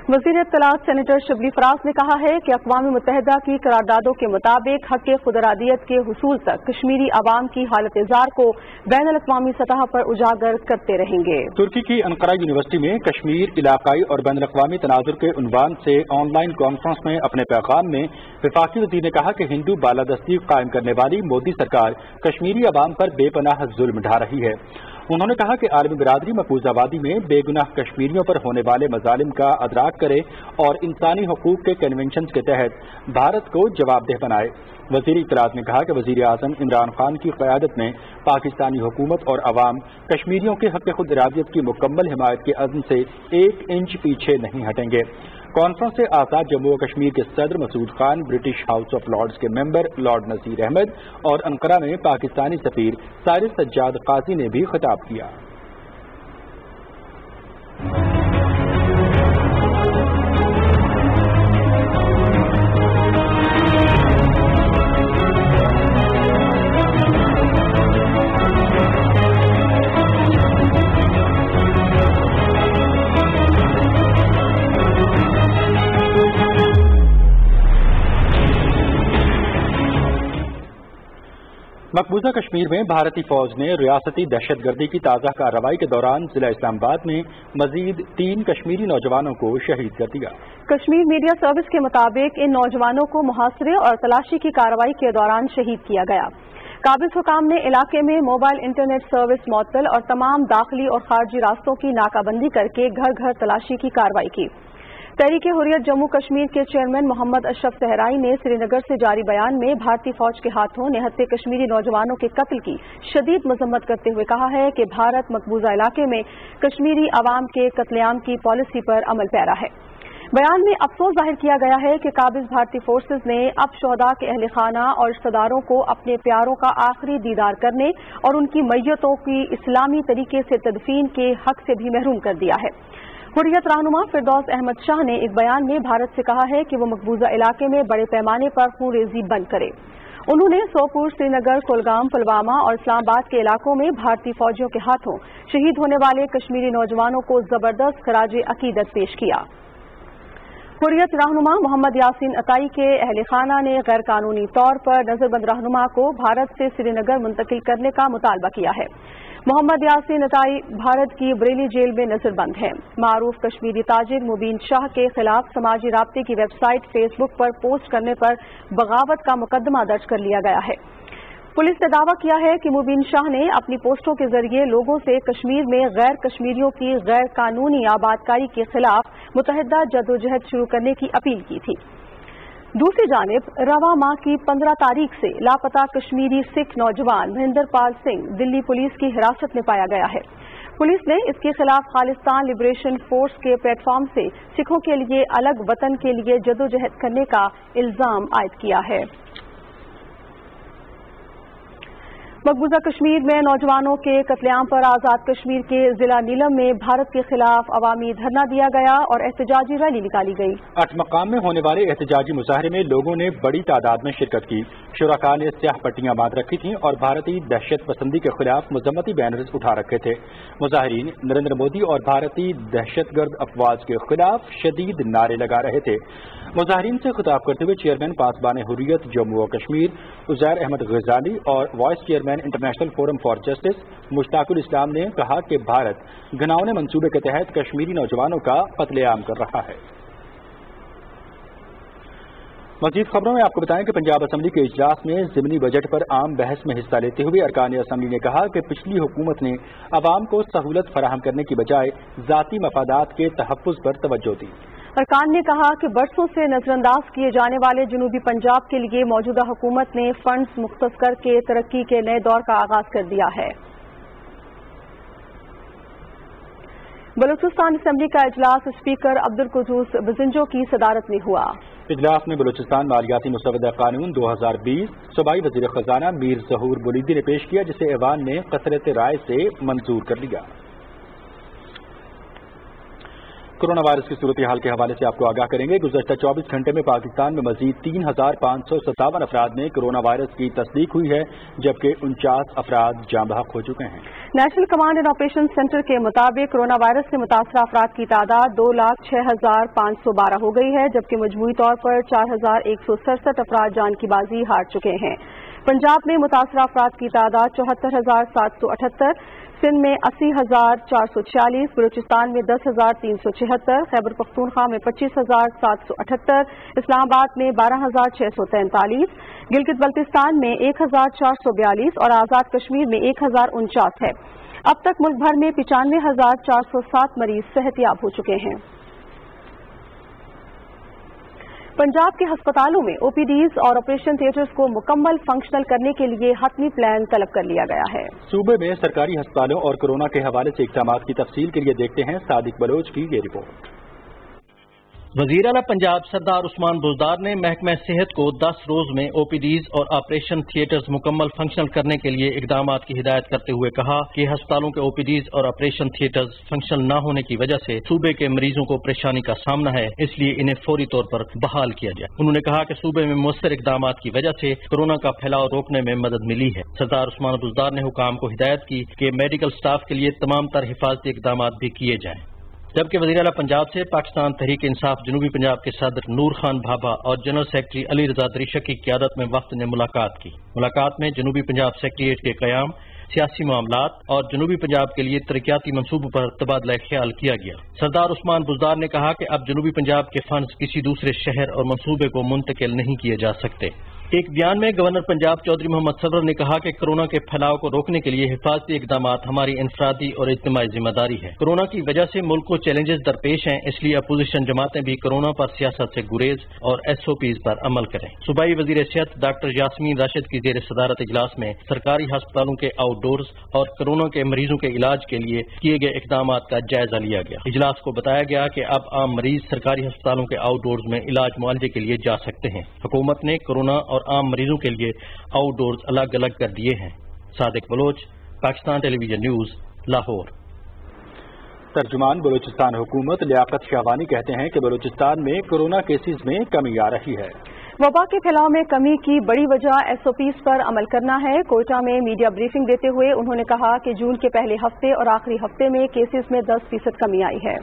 B: वज़ीर इत्तलात सेनेटर शबली फराज ने कहा है कि अक़वाम मुत्तहिदा की करारदादों के मुताबिक हक़ खुदरादियत के हुसूल तक कश्मीरी अवाम की हालत जार को बैनुल अक़वामी सतह पर उजागर करते रहेंगे।
A: तुर्की की अनकरा यूनिवर्सिटी में कश्मीर इलाकाई और बैनुल अक़वामी तनाजुर के उन्वान से ऑनलाइन कॉन्फ्रेंस में अपने पैगाम में वफाकी वज़ीर ने कहा कि हिंदू बालादस्ती कायम करने वाली मोदी सरकार कश्मीरी अवाम पर बेपनाह जुल्म ढा रही है। उन्होंने कहा कि आलमी बिरादरी मकबूज आबादी में बेगुनाह कश्मीरियों पर होने वाले मजालिम का अदराक करे और इंसानी हकूक के कन्वेंशन के तहत भारत को जवाबदेह बनाए। वज़ीर इत्तलात ने कहा कि वज़ीर आज़म इमरान खान की क़यादत में पाकिस्तानी हुकूमत और अवाम कश्मीरियों के हक़ खुद इरादियत की मुकम्मल हिमायत के अज़्म से 1 इंच पीछे नहीं हटेंगे। कॉन्फ्रेंस से आज़ाद जम्मू और कश्मीर के सदर Masood Khan, British House of Lords के मेंबर लॉर्ड नसीर अहमद और अनकरा में पाकिस्तानी सफ़ीर सारिस सज्जाद काजी ने भी खिताब किया। मकबूजा कश्मीर में भारतीय फौज ने रियासती दहशतगर्दी की ताज़ा कार्रवाई के दौरान जिला इस्लामाबाद में मजीद 3 कश्मीरी नौजवानों को शहीद कर दिया।
B: कश्मीर मीडिया सर्विस के मुताबिक इन नौजवानों को मुहासरे और तलाशी की कार्रवाई के दौरान शहीद किया गया। काबिज हुकाम ने इलाके में मोबाइल इंटरनेट सर्विस मुअत्तल और तमाम दाखिली और खारजी रास्तों की नाकाबंदी करके घर घर तलाशी की कार्रवाई की। तहरीक हुर्रियत जम्मू कश्मीर के चेयरमैन मोहम्मद अशरफ सहराई ने श्रीनगर से जारी बयान में भारतीय फौज के हाथों निहत्थे कश्मीरी नौजवानों के कत्ल की शदीद मजम्मत करते हुए कहा है कि भारत मकबूजा इलाके में कश्मीरी अवाम के कत्लेआम की पॉलिसी पर अमल पैरा है। बयान में अफसोस जाहिर किया गया है कि काबिज भारतीय फोर्सेज ने अब शोहदा के अहले खाना और रिश्तेदारों को अपने प्यारों का आखिरी दीदार करने और उनकी मैयतों की इस्लामी तरीके से तदफीन के हक से भी महरूम कर दिया है। हुर्रियत रहनुमा फिरदौस अहमद शाह ने एक बयान में भारत से कहा है कि वो मकबूजा इलाके में बड़े पैमाने पर खूनरेजी बंद करे। उन्होंने सोपुर, श्रीनगर, कुलगाम, पुलवामा और इस्लामाबाद के इलाकों में भारतीय फौजियों के हाथों शहीद होने वाले कश्मीरी नौजवानों को जबरदस्त खराज अकीदत पेश किया। हुर्रियत रहनुमा मोहम्मद यासीन अताई के अहल खाना ने गैर कानूनी तौर पर नजरबंद रहनुमा को भारत से श्रीनगर मुंतकिल करने का मुतालबा किया है। मोहम्मद यासीन अताई भारत की बरेली जेल में नजरबंद है। मारूफ कश्मीरी ताजिर मुबीन शाह के खिलाफ समाजी राब्ते की वेबसाइट फेसबुक पर पोस्ट करने पर बगावत का मुकदमा दर्ज कर लिया गया है। पुलिस ने दावा किया है कि मुबीन शाह ने अपनी पोस्टों के जरिए लोगों से कश्मीर में गैर कश्मीरियों की गैर कानूनी आबादकारी के खिलाफ मुतहदा जदोजहद शुरू करने की अपील की थी। दूसरी जानिब रवा माह की 15 तारीख से लापता कश्मीरी सिख नौजवान महेंद्र पाल सिंह दिल्ली पुलिस की हिरासत में पाया गया है। पुलिस ने इसके खिलाफ खालिस्तान लिबरेशन फोर्स के प्लेटफॉर्म से सिखों के लिए अलग वतन के लिए जदोजहद करने का इल्जाम आयद किया है। मकबूजा कश्मीर में नौजवानों के कत्लेआम पर आजाद कश्मीर के जिला नीलम में भारत के खिलाफ अवामी धरना दिया गया और एहतजाजी रैली निकाली गई।
A: अटमकाम में होने वाले एहतजाजी मुजाहरे में लोगों ने बड़ी तादाद में शिरकत की। शुरका ने स्याह पट्टियां बांध रखी थीं और भारतीय दहशत पसंदी के खिलाफ मजम्मती बैनर्स उठा रखे थे। मुजाहरीन नरेंद्र मोदी और भारतीय दहशतगर्द अफवाज के खिलाफ शदीद नारे लगा रहे थे। मुजाहरीन से खिताब करते हुए चेयरमैन पासबान हुर्रियत जम्मू और कश्मीर उजैर अहमद गजाली और vice chairman international forum for justice Mushtaqul Islam ने कहा कि भारत घिनौने मंसूबे के तहत कश्मीरी नौजवानों का कत्लेआम कर रहा है। मजीद खबरों में आपको बताएं कि पंजाब असम्बली के इजलास में ज़िमनी बजट पर आम बहस में हिस्सा लेते हुए अरकान असम्बली ने कहा कि पिछली हुकूमत ने अवाम को सहूलत फराहम करने की बजाय ज़ाती मफादात के तहफ़्फ़ुज़ पर तवज्जो दी।
B: अरकान ने कहा कि बरसों से नजरअंदाज किए जाने वाले जनूबी पंजाब के लिए मौजूदा हुकूमत ने फंड्स मुख्तस करके तरक्की के नए दौर का आगाज कर दिया है। बलूचिस्तान असम्बली का इजलास स्पीकर अब्दुल कुद्दूस बजिंजो की सदारत में हुआ।
A: इजलास में बलूचिस्तान मालियाती मुसवदा कानून 2020 सूबाई वजीर खजाना मीर ज़हूर बुलीदी ने पेश किया, जिसे ऐवान ने कसरत राय से मंजूर कर लिया। कोरोना वायरस की सूरत हाल के हवाले से आपको आगाह करेंगे। गुज़श्ता 24 घंटे में पाकिस्तान में मजीद 3,557 अफराद में कोरोना वायरस की तस्दीक हुई है, जबकि 49 अफराद जाँ बहक हो चुके हैं।
B: National command and operation centre के मुताबिक कोरोना वायरस से मुतासरा अफराद की तादाद 2,06,512 हो गई है, जबकि मजमूई तौर पर 4,167 अफराद जान की बाजी हार चुके हैं। पंजाब में मुतासरा अफराद की तादाद 74,778, सिंध में 80,446, बलूचिस्तान में 10,376, खैबर पख्तूनख्वा में 25,778, इस्लामाबाद में 12,643, गिलगित बल्तिस्तान में 1,442 और आज़ाद कश्मीर में 1,049 है। अब तक मुल्क भर में 95,407 मरीज सेहतियाब हो चुके हैं। पंजाब के अस्पतालों में ओपीडीज और ऑपरेशन थिएटर्स को मुकम्मल फंक्शनल करने के लिए हतमी प्लान तलब कर लिया गया है।
A: सूबे में सरकारी अस्पतालों और कोरोना के हवाले से इक़दामात की तफसील के लिए देखते हैं सादिक बलोच की ये रिपोर्ट।
F: वज़ीर आला पंजाब सरदार उस्मान बुज़दार ने महकमा सेहत को 10 रोज में ओपीडीज और ऑपरेशन थिएटर्स मुकम्मल फंक्शनल करने के लिए इक़दामात की हिदायत करते हुए कहा कि अस्पतालों के ओपीडीज और ऑपरेशन थिएटर्स फंक्शनल न होने की वजह से सूबे के मरीजों को परेशानी का सामना है, इसलिए इन्हें फौरी तौर पर बहाल किया जाए। उन्होंने कहा कि सूबे में मुअस्सर इक़दामात की वजह से कोरोना का फैलाव रोकने में मदद मिली है। सरदार उस्मान बुज़दार ने हुकाम को हिदायत की कि मेडिकल स्टाफ के लिए तमाम तर हिफाजती इक़दामात भी किए जाएं। जबकि वज़ीर आला पंजाब से पाकिस्तान तहरीक इंसाफ जनूबी पंजाब के सदर नूर खान भाभा और जनरल सेक्रेटरी अली रजा दरिशक की क़यादत में वफ्द ने मुलाकात की। मुलाकात में जनूबी पंजाब सेक्रेटेरिएट के क़याम, सियासी मामलात और जनूबी पंजाब के लिए तरक्याती मंसूबों पर तबादला ख्याल किया गया। सरदार उस्मान बुज़दार ने कहा कि अब जनूबी पंजाब के फंड्स किसी दूसरे शहर और मंसूबे को मुंतकिल नहीं किए जा सकते। एक बयान में गवर्नर पंजाब चौधरी मोहम्मद सरवर ने कहा कि कोरोना के फैलाव को रोकने के लिए हिफाजती इक़दामात हमारी इंफरादी और इज्तिमाई जिम्मेदारी है। कोरोना की वजह से मुल्क को चैलेंजेस दरपेश हैं, इसलिए अपोजिशन जमातें भी कोरोना पर सियासत से गुरेज और SOPs पर अमल करें। सूबाई वजीर सेहत डॉक्टर यास्मीन राशिद की जेर सदारत इजलास में सरकारी अस्पतालों के आउटडोर्स और कोरोना के मरीजों के इलाज के लिए किए गए इक़दामात का जायजा लिया गया। इजलास को बताया गया कि अब आम मरीज सरकारी अस्पतालों के आउटडोर्स में इलाज मुआलजे के लिए जा सकते हैं। हुकूमत ने कोरोना और आम मरीजों के लिए आउटडोर्स अलग अलग कर दिए हैं। Sadiq Baloch, Pakistan television news, Lahore.
A: तर्जुमान बलूचिस्तान हुकूमत लियाकत शाहवानी कहते हैं कि बलूचिस्तान में कोरोना केसेस में कमी आ रही है।
B: वबा के फैलाव में कमी की बड़ी वजह SOPs पर अमल करना है। कोयटा में मीडिया ब्रीफिंग देते हुए उन्होंने कहा कि जून के पहले हफ्ते और आखिरी हफ्ते में केसेस में 10% कमी आई है।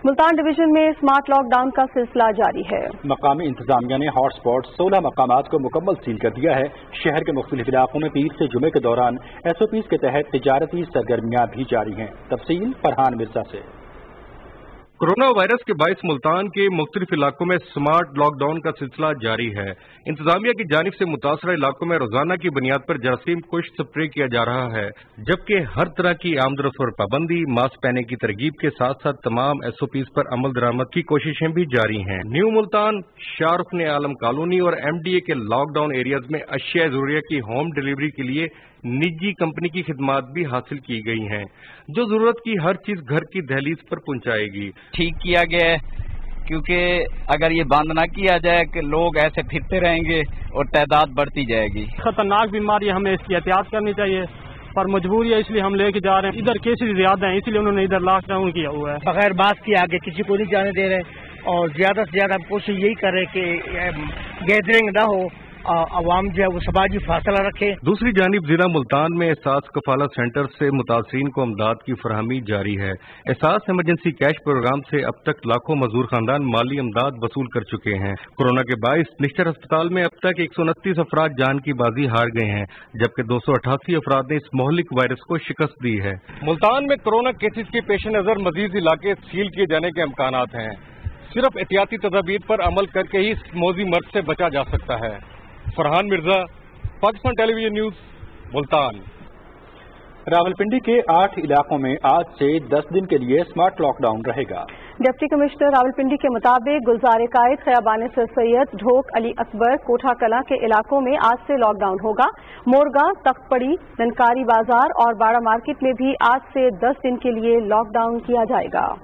B: मुल्तान डिवीजन में स्मार्ट लॉकडाउन का सिलसिला जारी है।
A: मकामी इंतजामिया ने हॉट स्पॉट 16 मकामात को मुकम्मल सील कर दिया है। शहर के मुख्तलिफ इलाकों में पीर से जुमे के दौरान SOPs के तहत तिजारती सरगर्मियां भी जारी हैं। तफसील फरहान मिर्जा से।
T: कोरोना वायरस के बायस मुल्तान के मुख्तलिफ इलाकों में स्मार्ट लॉकडाउन का सिलसिला जारी है। इंतजामिया की जानिब से मुतासरा इलाकों में रोजाना की बुनियाद पर जरासीम कुश स्प्रे किया जा रहा है, जबकि हर तरह की आमदरफ्त पर पाबंदी, मास्क पहनने की तरगीब के साथ साथ तमाम SOPs पर अमल दरामद की कोशिशें भी जारी हैं। न्यू मुल्तान, शाहरुख ने आलम कॉलोनी और MDA के लॉकडाउन एरियाज में अशिया ज़रूरिया की होम डिलीवरी के लिए निजी कंपनी की खिदमात भी हासिल की गई हैं, जो जरूरत की हर चीज घर की दहलीज पर पहुंचाएगी।
U: ठीक किया गया है, क्योंकि अगर ये बंद ना किया जाए कि लोग ऐसे फिरते रहेंगे और तादाद बढ़ती जाएगी।
V: खतरनाक बीमारी, हमें इसकी एहतियात करनी चाहिए, पर मजबूरी है इसलिए हम लेके जा रहे हैं। इधर केसेस ज्यादा हैं, इसलिए उन्होंने इधर लॉकडाउन किया हुआ है।
W: बगैर मास्क के आगे किसी को नहीं जाने दे रहे और ज्यादा से ज्यादा कोशिश यही कर रहे कि गैदरिंग ना हो, अवाम जो है वो समाजी फासला रखे।
T: दूसरी जानिब जिला मुल्तान में एहसास कफालत सेंटर से मुतासरीन को अमदाद की फरहमी जारी है। एहसास इमरजेंसी कैश प्रोग्राम से अब तक लाखों मजदूर खानदान माली अमदाद वसूल कर चुके हैं। कोरोना के बायस निश्चर अस्पताल में अब तक 129 अफराद जान की बाजी हार गए हैं, जबकि 288 अफराद ने इस मोहलिक वायरस को शिकस्त दी है। मुल्तान में कोरोना केसेज के पेश नजर मजीद इलाके सील किए जाने के इम्कानात हैं। सिर्फ एहतियाती तदाबीर पर अमल करके ही इस मौजी मर्ज से बचा जा सकता है। Farhan Mirza, Pakistan television news, Multan.
A: रावलपिंडी के 8 इलाकों में आज से 10 दिन के लिए स्मार्ट लॉकडाउन रहेगा।
B: डिप्टी कमिश्नर रावलपिंडी के मुताबिक गुलजार कायद, खयाबान सर सैयद, ढोक, अली अकबर, कोठा कला के इलाकों में आज से लॉकडाउन होगा। मोरगा, तख्तपड़ी, ननकारी बाजार और बाड़ा मार्केट में भी आज से 10 दिन के लिए लॉकडाउन किया जाएगा।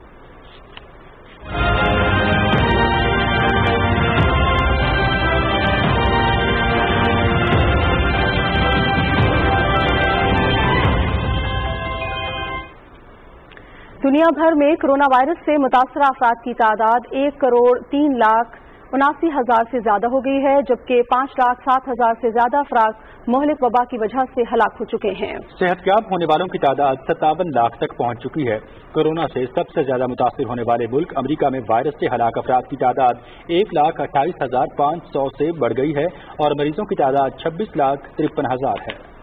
B: दुनिया भर में कोरोना वायरस से मुतासरा अफराद की तादाद 1,03,79,000 से ज्यादा हो गई है, जबकि 5,07,000 से ज्यादा अफराद मोहलिक वबा की वजह से हलाक हो चुके हैं।
A: सेहतयाब होने वालों की तादाद 57 लाख तक पहुंच चुकी है। कोरोना से सबसे ज्यादा मुतासिर होने वाले मुल्क अमेरिका में वायरस से हलाक अफराद की तादाद 1,28,500 से बढ़ गई है और मरीजों की तादाद 26,53,000 है।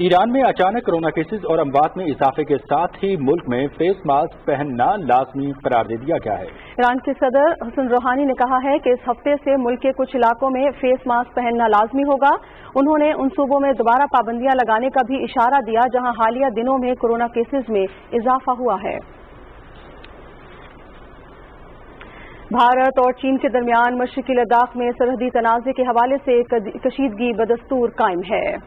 A: ईरान में अचानक कोरोना केसेस और अमवात में इजाफे के साथ ही मुल्क में फेस मास्क पहनना लाजमी करार दे दिया गया है।
B: ईरान के सदर हसन रूहानी ने कहा है कि इस हफ्ते से मुल्क के कुछ इलाकों में फेस मास्क पहनना लाजमी होगा। उन्होंने उन सूबों में दोबारा पाबंदियां लगाने का भी इशारा दिया जहां हालिया दिनों में कोरोना केसेस में इजाफा हुआ है। भारत और चीन के दरमियान मशरकी लद्दाख में सरहदी तनाज़े के हवाले से कशीदगी बदस्तूर कायम है।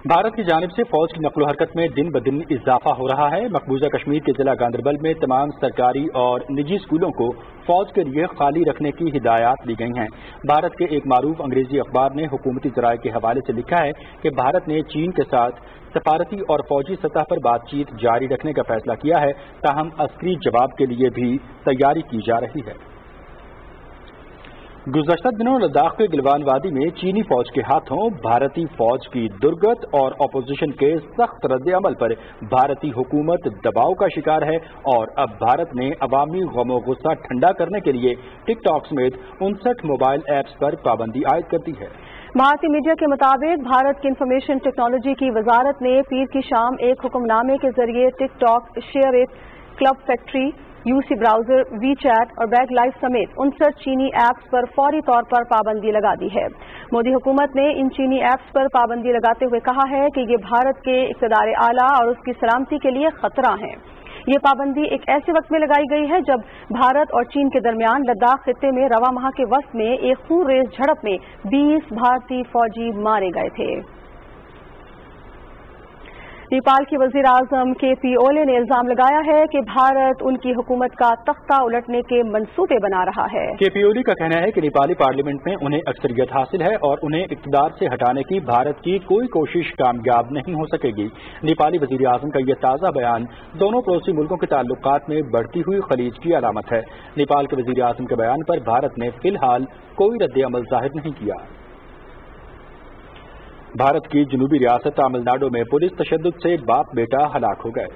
A: भारत की जानिब से फौज की नकलो हरकत में दिन ब दिन इजाफा हो रहा है। मकबूजा कश्मीर के जिला गांदरबल में तमाम सरकारी और निजी स्कूलों को फौज के लिए खाली रखने की हिदायत दी गई हैं। भारत के एक मारूफ अंग्रेजी अखबार ने हुकूमती जराये के हवाले से लिखा है कि भारत ने चीन के साथ सफारती और फौजी सतह पर बातचीत जारी रखने का फैसला किया है, ताहम अस्करी जवाब के लिए भी तैयारी की जा रही है। गुज़श्ता दिनों लद्दाख के गिलवान वादी में चीनी फौज के हाथों भारतीय फौज की दुर्गत और अपोजिशन के सख्त रद्द अमल पर भारतीय हुकूमत दबाव का शिकार है और अब भारत ने अवामी गमो गुस्सा ठंडा करने के लिए टिकटॉक समेत 59 मोबाइल ऐप्स पर पाबंदी आयद कर दी है।
B: भारतीय मीडिया के मुताबिक भारत की इंफॉर्मेशन टेक्नोलॉजी की वजारत ने पीर की शाम एक हुक्मनामे के जरिए TikTok, ShareIt, Club Factory, UC Browser, WeChat और बैग लाइव समेत 59 चीनी ऐप्स पर फौरी तौर पर पाबंदी लगा दी है। मोदी हुकूमत ने इन चीनी ऐप्स पर पाबंदी लगाते हुए कहा है कि ये भारत के इक़्तिदार आला और उसकी सलामती के लिए खतरा है। ये पाबंदी एक ऐसे वक्त में लगाई गई है जब भारत और चीन के दरमियान लद्दाख खित्ते में रवा माह के वक्त में एक खूनरेज झड़प में 20 भारतीय फौजी मारे गए थे। नेपाल के वजीर आजम KP ओली ने इल्जाम लगाया है कि भारत उनकी हुकूमत का तख्ता उलटने के मंसूबे बना रहा है।
A: KP ओली का कहना है कि नेपाली पार्लियामेंट में उन्हें अक्सरियत हासिल है और उन्हें इक़्तिदार से हटाने की भारत की कोई कोशिश कामयाब नहीं हो सकेगी। नेपाली वजीर आजम का यह ताज़ा बयान दोनों पड़ोसी मुल्कों के ताल्लुकात में बढ़ती हुई खलीज की अलामत है। नेपाल के वजीर आजम के बयान पर भारत ने फिलहाल कोई रद्द अमल जाहिर नहीं किया। भारत की जनूबी रियासत तमिलनाडु में पुलिस तशद्दुद से बाप बेटा हलाक हो गए।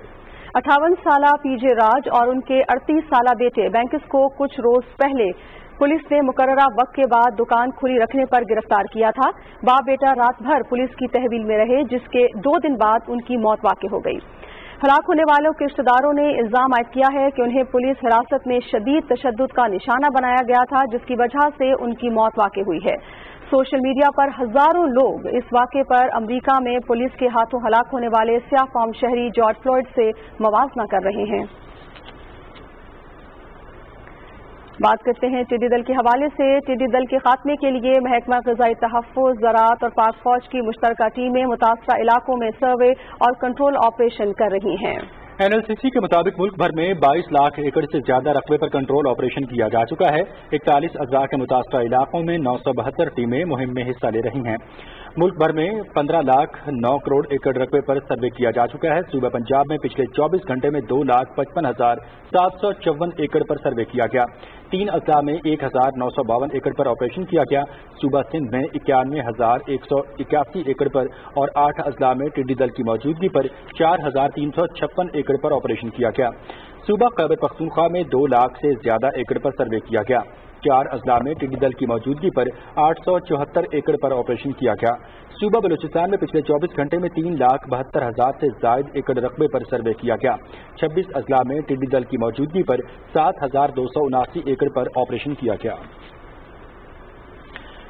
B: 58 साला पीजे राज और उनके 38 साला बेटे बैंकिस को कुछ रोज पहले पुलिस ने मुकर्ररा वक्त के बाद दुकान खुली रखने पर गिरफ्तार किया था। बाप बेटा रात भर पुलिस की तहवील में रहे, जिसके 2 दिन बाद उनकी मौत वाक़ हो गई। हलाक होने वालों के रिश्तेदारों ने इल्जाम आयद किया है कि उन्हें पुलिस हिरासत में शदीद तशद्दुद का निशाना बनाया गया था, जिसकी वजह से उनकी मौत वाक़ हुई है। सोशल मीडिया पर हजारों लोग इस वाक़े पर अमरीका में पुलिस के हाथों हलाक होने वाले स्याह फार्म शहरी जॉर्ज फ्लॉयड से मवाजना कर रहे हैं। बात करते हैं टिड्डी दल के हवाले से। टिड्डी दल के खात्मे के लिए महकमा ग़िज़ाई तहफ़्फ़ुज़, ज़राअत और पाक फौज की मुश्तरका टीमें मुतासरा इलाकों में सर्वे और कंट्रोल ऑपरेशन कर रही हैं।
A: NLCC के मुताबिक मुल्क भर में 22 लाख एकड़ से ज्यादा रकबे पर कंट्रोल ऑपरेशन किया जा चुका है। 41 अज़ला के मुतासरा इलाकों में 972 टीमें मुहिम में हिस्सा ले रही हैं। मुल्क भर में 15 लाख 9 करोड़ एकड़ रकबे पर सर्वे किया जा चुका है। सूबा पंजाब में पिछले 24 घंटे में 2,55,754 एकड़ पर सर्वे किया गया। 3 अज़ला में 1,952 एकड़ पर ऑपरेशन किया गया। सूबा सिंध में 91,181 एकड़ पर और 8 अज़ला में टिड्डी दल की मौजूदगी पर 4,356 एकड़ पर ऑपरेशन किया गया। सूबा खैबर पख्तूनख्वा में 2 लाख से ज्यादा एकड़ पर सर्वे किया गया। 4 अज़ला में टिड्डी दल की मौजूदगी पर 874 एकड़ पर ऑपरेशन किया गया। सूबा बलूचिस्तान में पिछले 24 घंटे में 3,72,000 से जायद एकड़ रकबे पर सर्वे किया गया। 26 अज़ला में टिड्डी दल की मौजूदगी पर 7,279 एकड़ पर ऑपरेशन किया गया।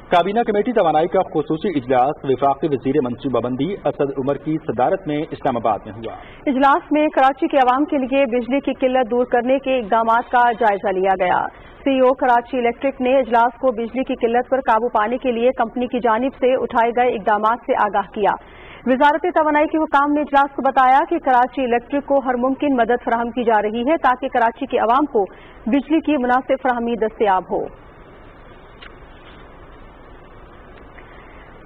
A: काबीना कमेटी तवानाई का खुसूसी इजलास वफाकी वजीर मनसूबाबंदी असद उमर की सदारत में इस्लामाबाद में हुआ।
B: इजलास में कराची के अवाम के लिए बिजली की किल्लत दूर करने के इकदाम का जायजा लिया गया। CEO कराची इलेक्ट्रिक ने इजलास को बिजली की किल्लत पर काबू पाने के लिए कंपनी की जानिब से उठाए गए इकदाम से आगाह किया। वजारत तवानाई के हुकाम ने इजलास को बताया कि कराची इलेक्ट्रिक को हर मुमकिन मदद फराहम की जा रही है ताकि कराची के अवाम को बिजली की मुनासिब फराहमी दस्तयाब हो।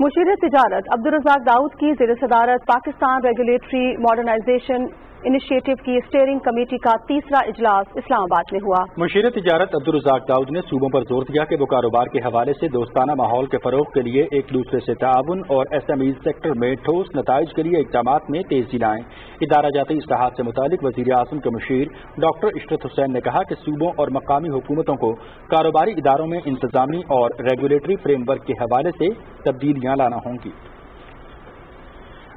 B: मुशीर तिजारत अब्दुल रज़ाक दाऊद की ज़ेर सदारत पाकिस्तान रेगुलेटरी मॉडर्नाइजेशन इनिशिएटिव की स्टीयरिंग कमेटी का तीसरा इजलास इस्लामाबाद में हुआ।
A: मुशीर तिजारत अब्दुल रज़ाक दाऊद ने सूबों पर जोर दिया कि वो कारोबार के हवाले से दोस्ताना माहौल के फरोग के लिए एक दूसरे से ताउन और SME सेक्टर में ठोस नताइज के लिए इक़दामात में तेजी लाएं। इदारा जाती इस्लाहात से मुतालिक वज़ीर आज़म के मुशीर डॉक्टर इशरत हुसैन ने कहा कि सूबों और मकामी हुकूमतों को कारोबारी इदारों में इंतजामी और रेगुलेटरी फ्रेमवर्क के हवाले से तब्दीलियां लाना होंगी।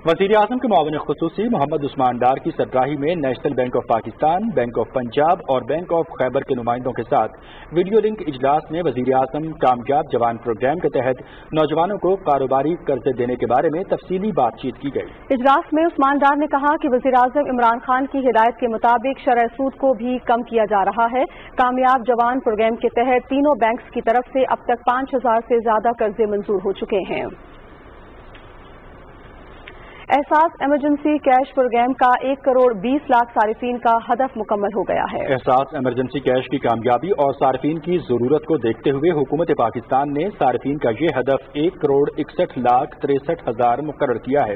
A: वज़ीर आज़म के मुआविन ख़ुसूसी मोहम्मद उस्मान डार की सरबराही में national bank of Pakistan, bank of Punjab और बैंक ऑफ खैबर के नुमाइंदों के साथ वीडियो लिंक इजलास में वज़ीर आज़म कामयाब जवान प्रोग्राम के तहत नौजवानों को कारोबारी कर्जे देने के बारे में तफसीली बातचीत की गई।
B: इजलास में उस्मान डार ने कहा कि वज़ीर आज़म इमरान खान की हिदायत के मुताबिक शरह सूद को भी कम किया जा रहा है। कामयाब जवान प्रोग्राम के तहत तीनों बैंक्स की तरफ से अब तक 5,000 से ज्यादा कर्जे मंजूर हो चुके हैं। एहसास इमरजेंसी कैश प्रोग्राम का 1 करोड़ 20 लाख सारिफीन का हदफ मुकम्मल हो गया है।
A: एहसास इमरजेंसी कैश की कामयाबी और सारिफीन की जरूरत को देखते हुए हुकूमत पाकिस्तान ने सारिफीन का ये हदफ 1 करोड़ 61 लाख 63 हजार मुकर्रर किया है।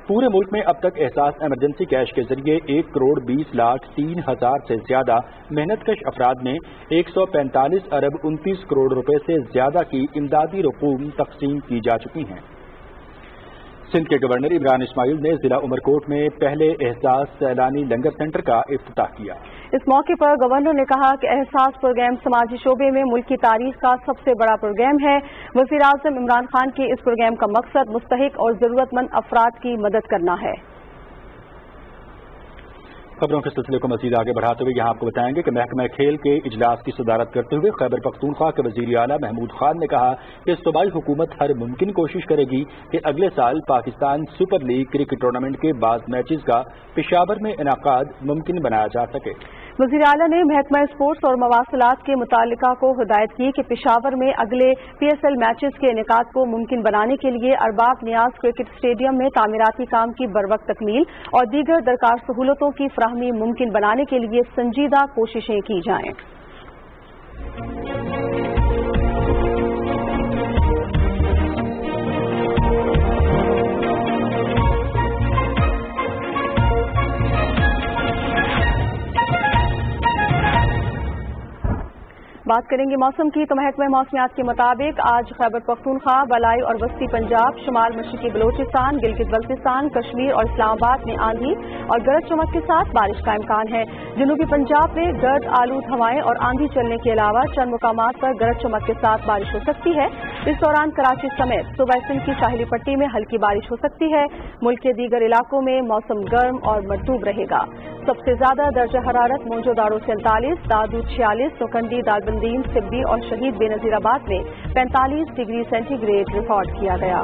A: पूरे मुल्क में अब तक एहसास इमरजेंसी कैश के जरिए 1 करोड़ 20 लाख 3 हजार से ज्यादा मेहनतकश अफराद में 145 अरब 29 करोड़ रुपए से ज्यादा की इमदादी रकूम तकसीम की जा चुकी हैं। सिंध के गवर्नर इमरान इस्माइल ने जिला उमरकोट में पहले एहसास सैलानी लंगर सेंटर का इफ्तिताह किया।
B: इस मौके पर गवर्नर ने कहा कि एहसास प्रोग्राम समाजी शोबे में मुल्क की तारीख का सबसे बड़ा प्रोग्राम है। वज़ीर आज़म इमरान खान के इस प्रोग्राम का मकसद मुस्तहिक और जरूरतमंद अफराद की मदद करना है।
A: खबरों के सिलसिले को मजीद आगे बढ़ाते हुए यहाँ आपको बताएंगे कि महकमा खेल के इजलास की सदारत करते हुए खैबर पख्तूनख्वा के वजीर आला महमूद खान ने कहा कि सूबाई हुकूमत हर मुमकिन कोशिश करेगी कि अगले साल Pakistan super league cricket tournament के बाद मैचेस का पेशावर में इनाकाद मुमकिन बनाया जा सके।
B: वज़ीर आला ने महकमा स्पोर्ट्स और मवासलात के मुतालिका को हिदायत की कि पेशावर में अगले PSL मैचेस के इनेकाद को मुमकिन बनाने के लिए अरबाब नियाज क्रिकेट स्टेडियम में तामीराती काम की बरवक्त तकमील और दीगर दरकार सहूलतों की फराहमी मुमकिन बनाने के लिए संजीदा कोशिशें की जाएं। बात करेंगे मौसम की। तो महकमे मौसमियात के मुताबिक आज खैबर पख्तूनख्वा, बलाई और वस्ती पंजाब, शुमाल मशरकी बलोचिस्तान, गिलगित बल्तिस्तान, कश्मीर और इस्लामाबाद में आंधी और गरज चमक के साथ बारिश का इम्कान है। जनूबी पंजाब में गर्द आलूद हवाएं और आंधी चलने के अलावा चंद मुकामात पर गरज चमक के साथ बारिश हो सकती है। इस दौरान कराची समेत सूबा सिंध की साहिली पट्टी में हल्की बारिश हो सकती है। मुल्क के दीगर इलाकों में मौसम गर्म और मरतूब रहेगा। सबसे ज्यादा दर्जा हरारत मोजोदारो 47, दादू 46, नोकंडी, दालबंदीन, सिब्बी और शहीद बेनजीराबाद में 45 डिग्री सेंटीग्रेड रिकॉर्ड किया गया।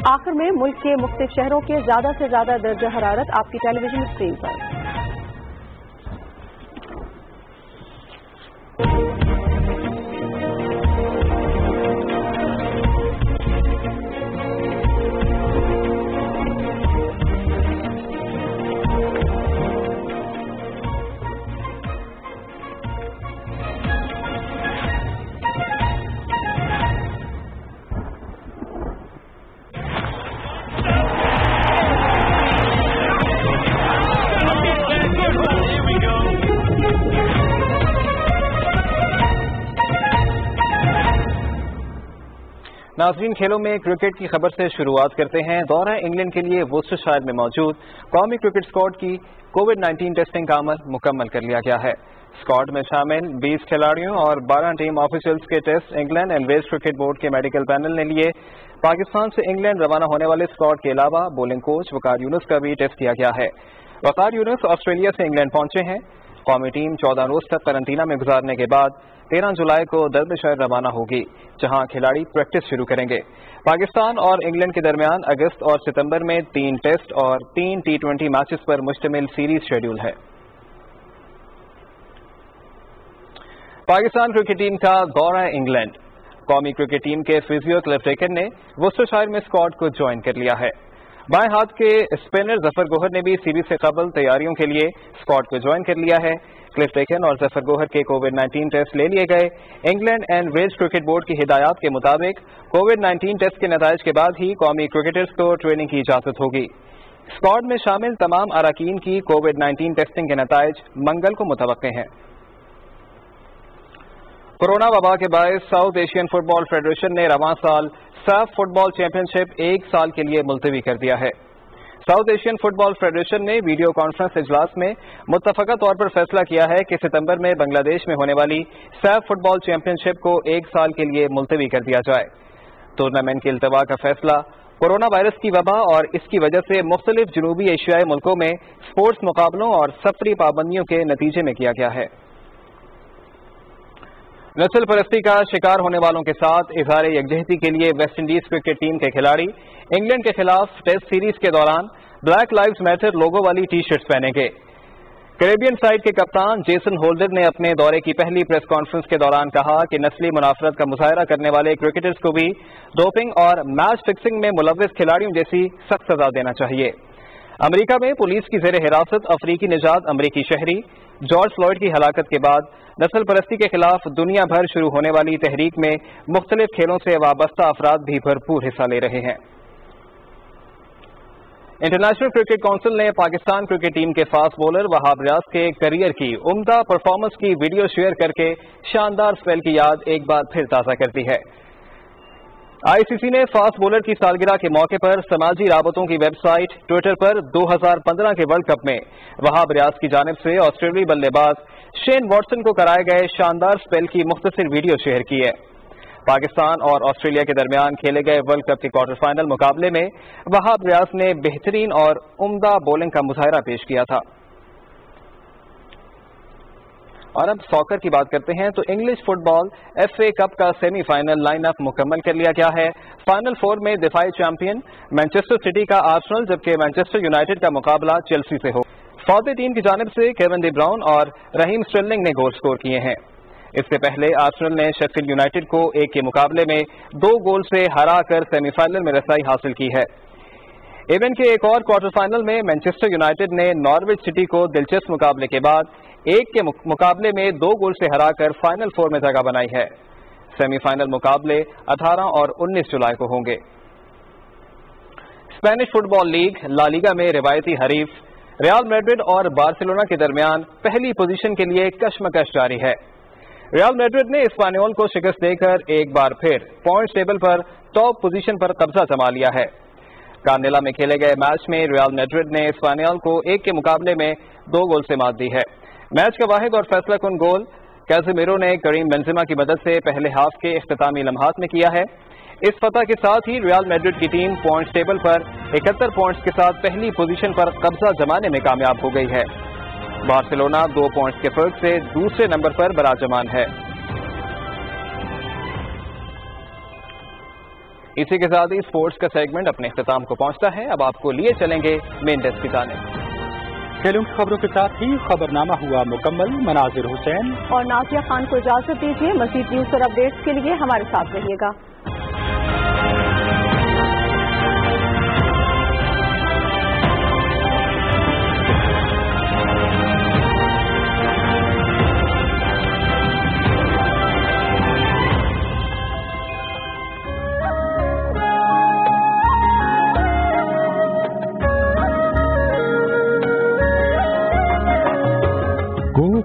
B: आखिर में मुल्क के मुख्तलिफ शहरों के ज्यादा से ज्यादा दर्जा हरारत आपकी टेलीविजन स्क्रीन पर।
C: नाज़रीन, खेलों में क्रिकेट की खबर से शुरुआत करते हैं। दौरा इंग्लैंड के लिए वोस्टरशायर में मौजूद कौमी क्रिकेट स्क्वाड की कोविड-19 टेस्टिंग का अमल मुकम्मल कर लिया गया है। स्क्वाड में शामिल 20 खिलाड़ियों और 12 टीम ऑफिशियल्स के test England and Wales Cricket Board के मेडिकल पैनल ने लिए। पाकिस्तान से इंग्लैंड रवाना होने वाले स्क्वाड के अलावा बॉलिंग कोच वकार यूनुस का भी टेस्ट किया गया है। वकार यूनुस ऑस्ट्रेलिया से इंग्लैंड पहुंचे हैं। कौमी टीम 14 रोज तक क्वारंटीना में गुजारने के बाद 13 जुलाई को दर्दशहर रवाना होगी, जहां खिलाड़ी प्रैक्टिस शुरू करेंगे। पाकिस्तान और इंग्लैंड के दरमियान अगस्त और सितंबर में 3 टेस्ट और 3 T20 मैचेस पर मुश्तमिल सीरीज शेड्यूल है। पाकिस्तान क्रिकेट टीम का दौरा इंग्लैंड। कौमी क्रिकेट टीम के फिजियो क्लिफ टेकर ने वोस्टरशायर में स्क्वाड को ज्वाइन कर लिया है। बाएं हाथ के स्पिनर जफर गोहर ने भी सीरीज से कबल तैयारियों के लिए स्क्वाड को ज्वाइन कर लिया है। क्लिफ टेकन और जफर गोहर के कोविड-19 टेस्ट ले लिए गए। England and Wales Cricket Board की हिदायत के मुताबिक कोविड-19 टेस्ट के नताइज के बाद ही कौमी क्रिकेटर्स को ट्रेनिंग की इजाजत होगी। स्क्वाड में शामिल तमाम अराकीन की कोविड-19 टेस्टिंग के नताइज मंगल को मुतवक्के हैं। कोरोना वबा के बायस साउथ एशियन फुटबॉल फेडरेशन ने रवां साल साफ फुटबॉल चैंपियनशिप 1 साल के लिए मुलतवी कर दिया है। साउथ एशियन फुटबॉल फेडरेशन ने वीडियो कॉन्फ्रेंस इजलास में मुत्तफका तौर पर फैसला किया है कि सितंबर में बांग्लादेश में होने वाली साफ फुटबॉल चैंपियनशिप को 1 साल के लिए मुलतवी कर दिया जाए। टूर्नामेंट के इल्तवा का फैसला कोरोना वायरस की वबा और इसकी वजह से मुख्तलिफ जनूबी एशियाई मुल्कों में स्पोर्ट्स मुकाबलों और सफरी पाबंदियों के नतीजे में किया गया है। नस्ल परस्ती का शिकार होने वालों के साथ इजहार यकजहती के लिए वेस्ट इंडीज क्रिकेट टीम के खिलाड़ी इंग्लैंड के खिलाफ टेस्ट सीरीज के दौरान ब्लैक लाइव्स मैटर लोगो वाली टी शर्ट्स पहनेंगे। कैरेबियन साइड के कप्तान जेसन होल्डर ने अपने दौरे की पहली प्रेस कॉन्फ्रेंस के दौरान कहा कि नस्ली मुनाफरत का मुजाहरा करने वाले क्रिकेटर्स को भी डोपिंग और मैच फिक्सिंग में मुलव्विस खिलाड़ियों जैसी सख्त सजा देना चाहिए। अमेरिका में पुलिस की जेर हिरासत अफ्रीकी निजात अमरीकी शहरी जॉर्ज फ्लॉयड की हलाकत के बाद नस्ल परस्ती के खिलाफ दुनिया भर शुरू होने वाली तहरीक में मुख्तलिफ खेलों से वाबस्ता अफराद भी भरपूर हिस्सा ले रहे हैं। इंटरनेशनल क्रिकेट काउंसिल ने पाकिस्तान क्रिकेट टीम के फास्ट बॉलर वहाब रियाज के करियर की उम्दा परफॉर्मेंस की वीडियो शेयर करके शानदार स्पेल की याद एक बार फिर ताज़ा कर दी है। आईसीसी ने फास्ट बॉलर की सालगिरह के मौके पर समाजी राबतों की वेबसाइट ट्विटर पर 2015 के वर्ल्ड कप में वहाब रियाज की जानिब से ऑस्ट्रेलियाई बल्लेबाज शेन वॉटसन को कराए गए शानदार स्पेल की मुख्तसर वीडियो शेयर की है। पाकिस्तान और ऑस्ट्रेलिया के दरमियान खेले गए वर्ल्ड कप के क्वार्टर फाइनल मुकाबले में वहाब रियाज ने बेहतरीन और उम्दा बॉलिंग का मुजाहरा पेश किया था। और अब सॉकर की बात करते हैं तो इंग्लिश फुटबॉल FA कप का सेमीफाइनल लाइनअप मुकम्मल कर लिया गया है। फाइनल 4 में दिफाई चैंपियन मैनचेस्टर सिटी का आर्सेनल जबकि मैनचेस्टर यूनाइटेड का मुकाबला चेल्सी से हो। फौजी टीम की जानिब से केविन डी ब्राउन और रहीम स्टर्लिंग ने गोल स्कोर किए हैं। इससे पहले आर्सेनल ने शेफील्ड यूनाइटेड को 1 के मुकाबले में 2 गोल से हराकर सेमीफाइनल में रसाई हासिल की है। इवेंट के एक और क्वार्टर फाइनल में मैनचेस्टर यूनाइटेड ने नॉर्विच सिटी को दिलचस्प मुकाबले के बाद 1 के मुकाबले में 2 गोल से हराकर फाइनल 4 में जगह बनाई है। सेमीफाइनल मुकाबले 18 और 19 जुलाई को होंगे। Spanish football league La Liga में रिवायती हरीफ रियल मैड्रिड और बार्सिलोना के दरमियान पहली पोजीशन के लिए कशमकश जारी है। ریال میڈرڈ نے اسپانیول کو شکست دے کر ایک بار پھر پوائنٹس ٹیبل پر ٹاپ پوزیشن پر قبضہ جما لیا ہے۔ کارنیلا میں کھیلے گئے میچ میں ریال میڈرڈ نے اسپانیول کو 1 کے مقابلے میں 2 گول سے مات دی ہے۔ میچ کا واحد اور فیصلہ کن گول کیزیمیرو نے کریم بنزیما کی مدد سے پہلے ہاف کے اختتامی لمحات میں کیا ہے۔ اس فتح کے ساتھ ہی ریال میڈرڈ کی ٹیم پوائنٹس ٹیبل پر 71 پوائنٹس کے ساتھ پہلی پوزیشن پر قبضہ جمانے میں کامیاب ہو گئی ہے۔ بارسلونا 2 پوائنٹس کے فرق سے دوسرے نمبر پر براجمان ہے۔ اسی کے ساتھ ہی اسپورٹس کا سیگمنٹ اپنے اختتام کو پہنچتا ہے۔ اب آپ کو لیے چلیں گے مین ڈیسک کی جانب۔
A: کھیلوں کی خبروں کے ساتھ ہی خبرنامہ ہوا مکمل۔ مناظر حسین
B: اور نازیہ خان کو اجازت دیجیے۔ مزید نیوز اور اپڈیٹس کے لیے ہمارے ساتھ رہیے گا۔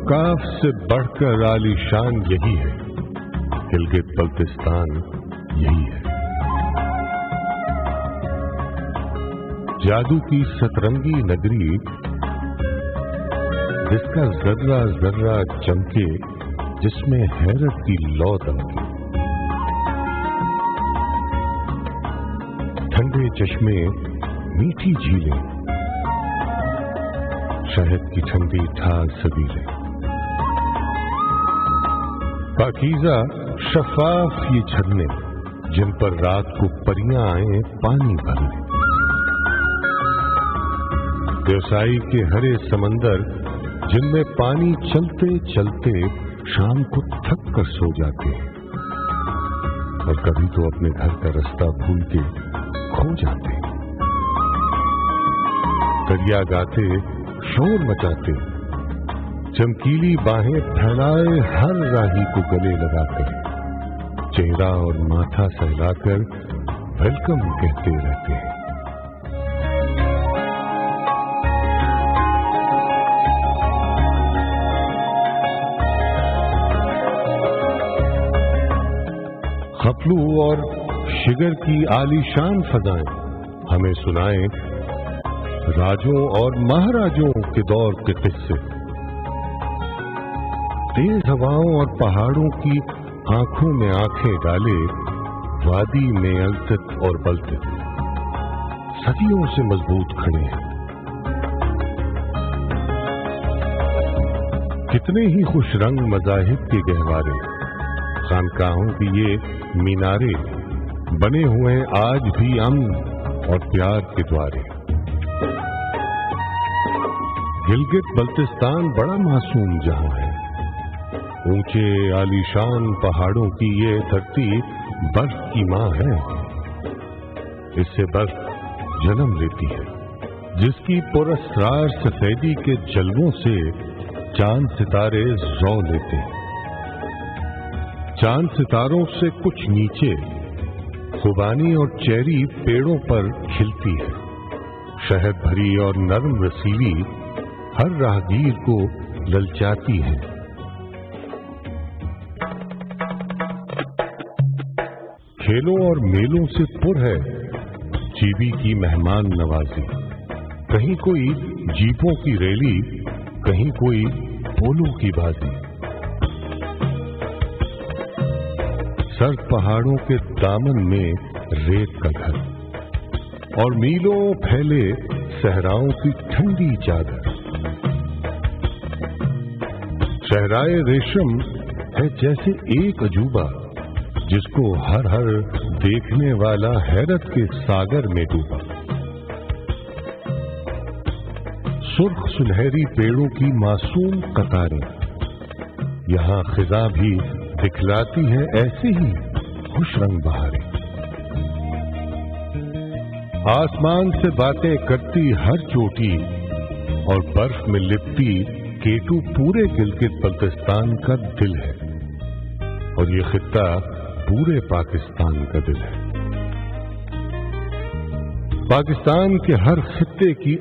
D: کاف سے بڑھ کر عالی شان یہی ہے، گلگت بلتستان یہی ہے۔ جادو کی سترنگی نگری جس کا ذرہ ذرہ چمکے، جس میں حیرت کی لو دمکے، ٹھنڈے چشمے، میٹھی جھیلیں، شہد کی ٹھنڈی ٹھار سبیلیں، پاکیزہ شفاف یہ جھرنے جن پر رات کو پریاں آئیں پانی بھرنے، دیوسائی کے ہرے سمندر جن میں پانی چلتے چلتے شام کو تھک کر سو جاتے ہیں، اور کبھی تو اپنے گھر کا رستہ بھول کے کھو جاتے ہیں، دریا گاتے شور مچاتے، چمکیلی باہیں پھیلائے ہر راہی کو گلے لگا کر، چہرہ اور ماتھا سہلا کر ویلکم کہتے رہتے ہیں۔ خپلو اور شگر کی عالیشان فضائیں ہمیں سنائیں راجوں اور مہاراجوں کے دور کے قصے، تیز ہواؤں اور پہاڑوں کی آنکھوں میں آنکھیں ڈالے، وادی میں التت اور بلتت صدیوں سے مضبوط کھڑے ہیں۔ کتنے ہی خوش رنگ مذاہب کے گہوارے، خانقاہوں کی یہ مینارے بنے ہوئے آج بھی امن اور پیار کے دوارے۔ گلگت بلتستان بڑا معصوم جہاں ہے، اونچے عالیشان پہاڑوں کی یہ دھرتی برف کی ماں ہے، اس سے برف جنم لیتی ہے، جس کی پراسرار سفیدی کے جلووں سے چاند ستارے زو لیتے ہیں۔ چاند ستاروں سے کچھ نیچے خوبانی اور چیری پیڑوں پر کھلتی ہے، شہد بھری اور نرم رسیلی ہر راہگیر کو للچاتی ہے۔ کھیلوں اور میلوں سے پر ہے جیبی کی مہمان نوازی، کہیں کوئی جیپوں کی ریلی، کہیں کوئی پولو کی بازی، سرد پہاڑوں کے دامن میں ریت کا گھر اور میلوں پھیلے صحراؤں کی ٹھنڈی چادر۔ صحرائے ریشم ہے جیسے ایک عجوبہ جس کو ہر دیکھنے والا حیرت کے ساگر میں ڈوبا۔ سرخ سنہری پیڑوں کی معصوم قطاریں یہاں خزاں بھی دکھلاتی ہے ایسے ہی خوش رنگ بہاریں۔ آسمان سے باتیں کرتی ہر چوٹی اور برف میں لپٹی کیٹو پورے گلگت بلتستان کا دل ہے، اور یہ خطہ پورے پاکستان کا دل ہے۔ پاکستان کے ہر خطے کی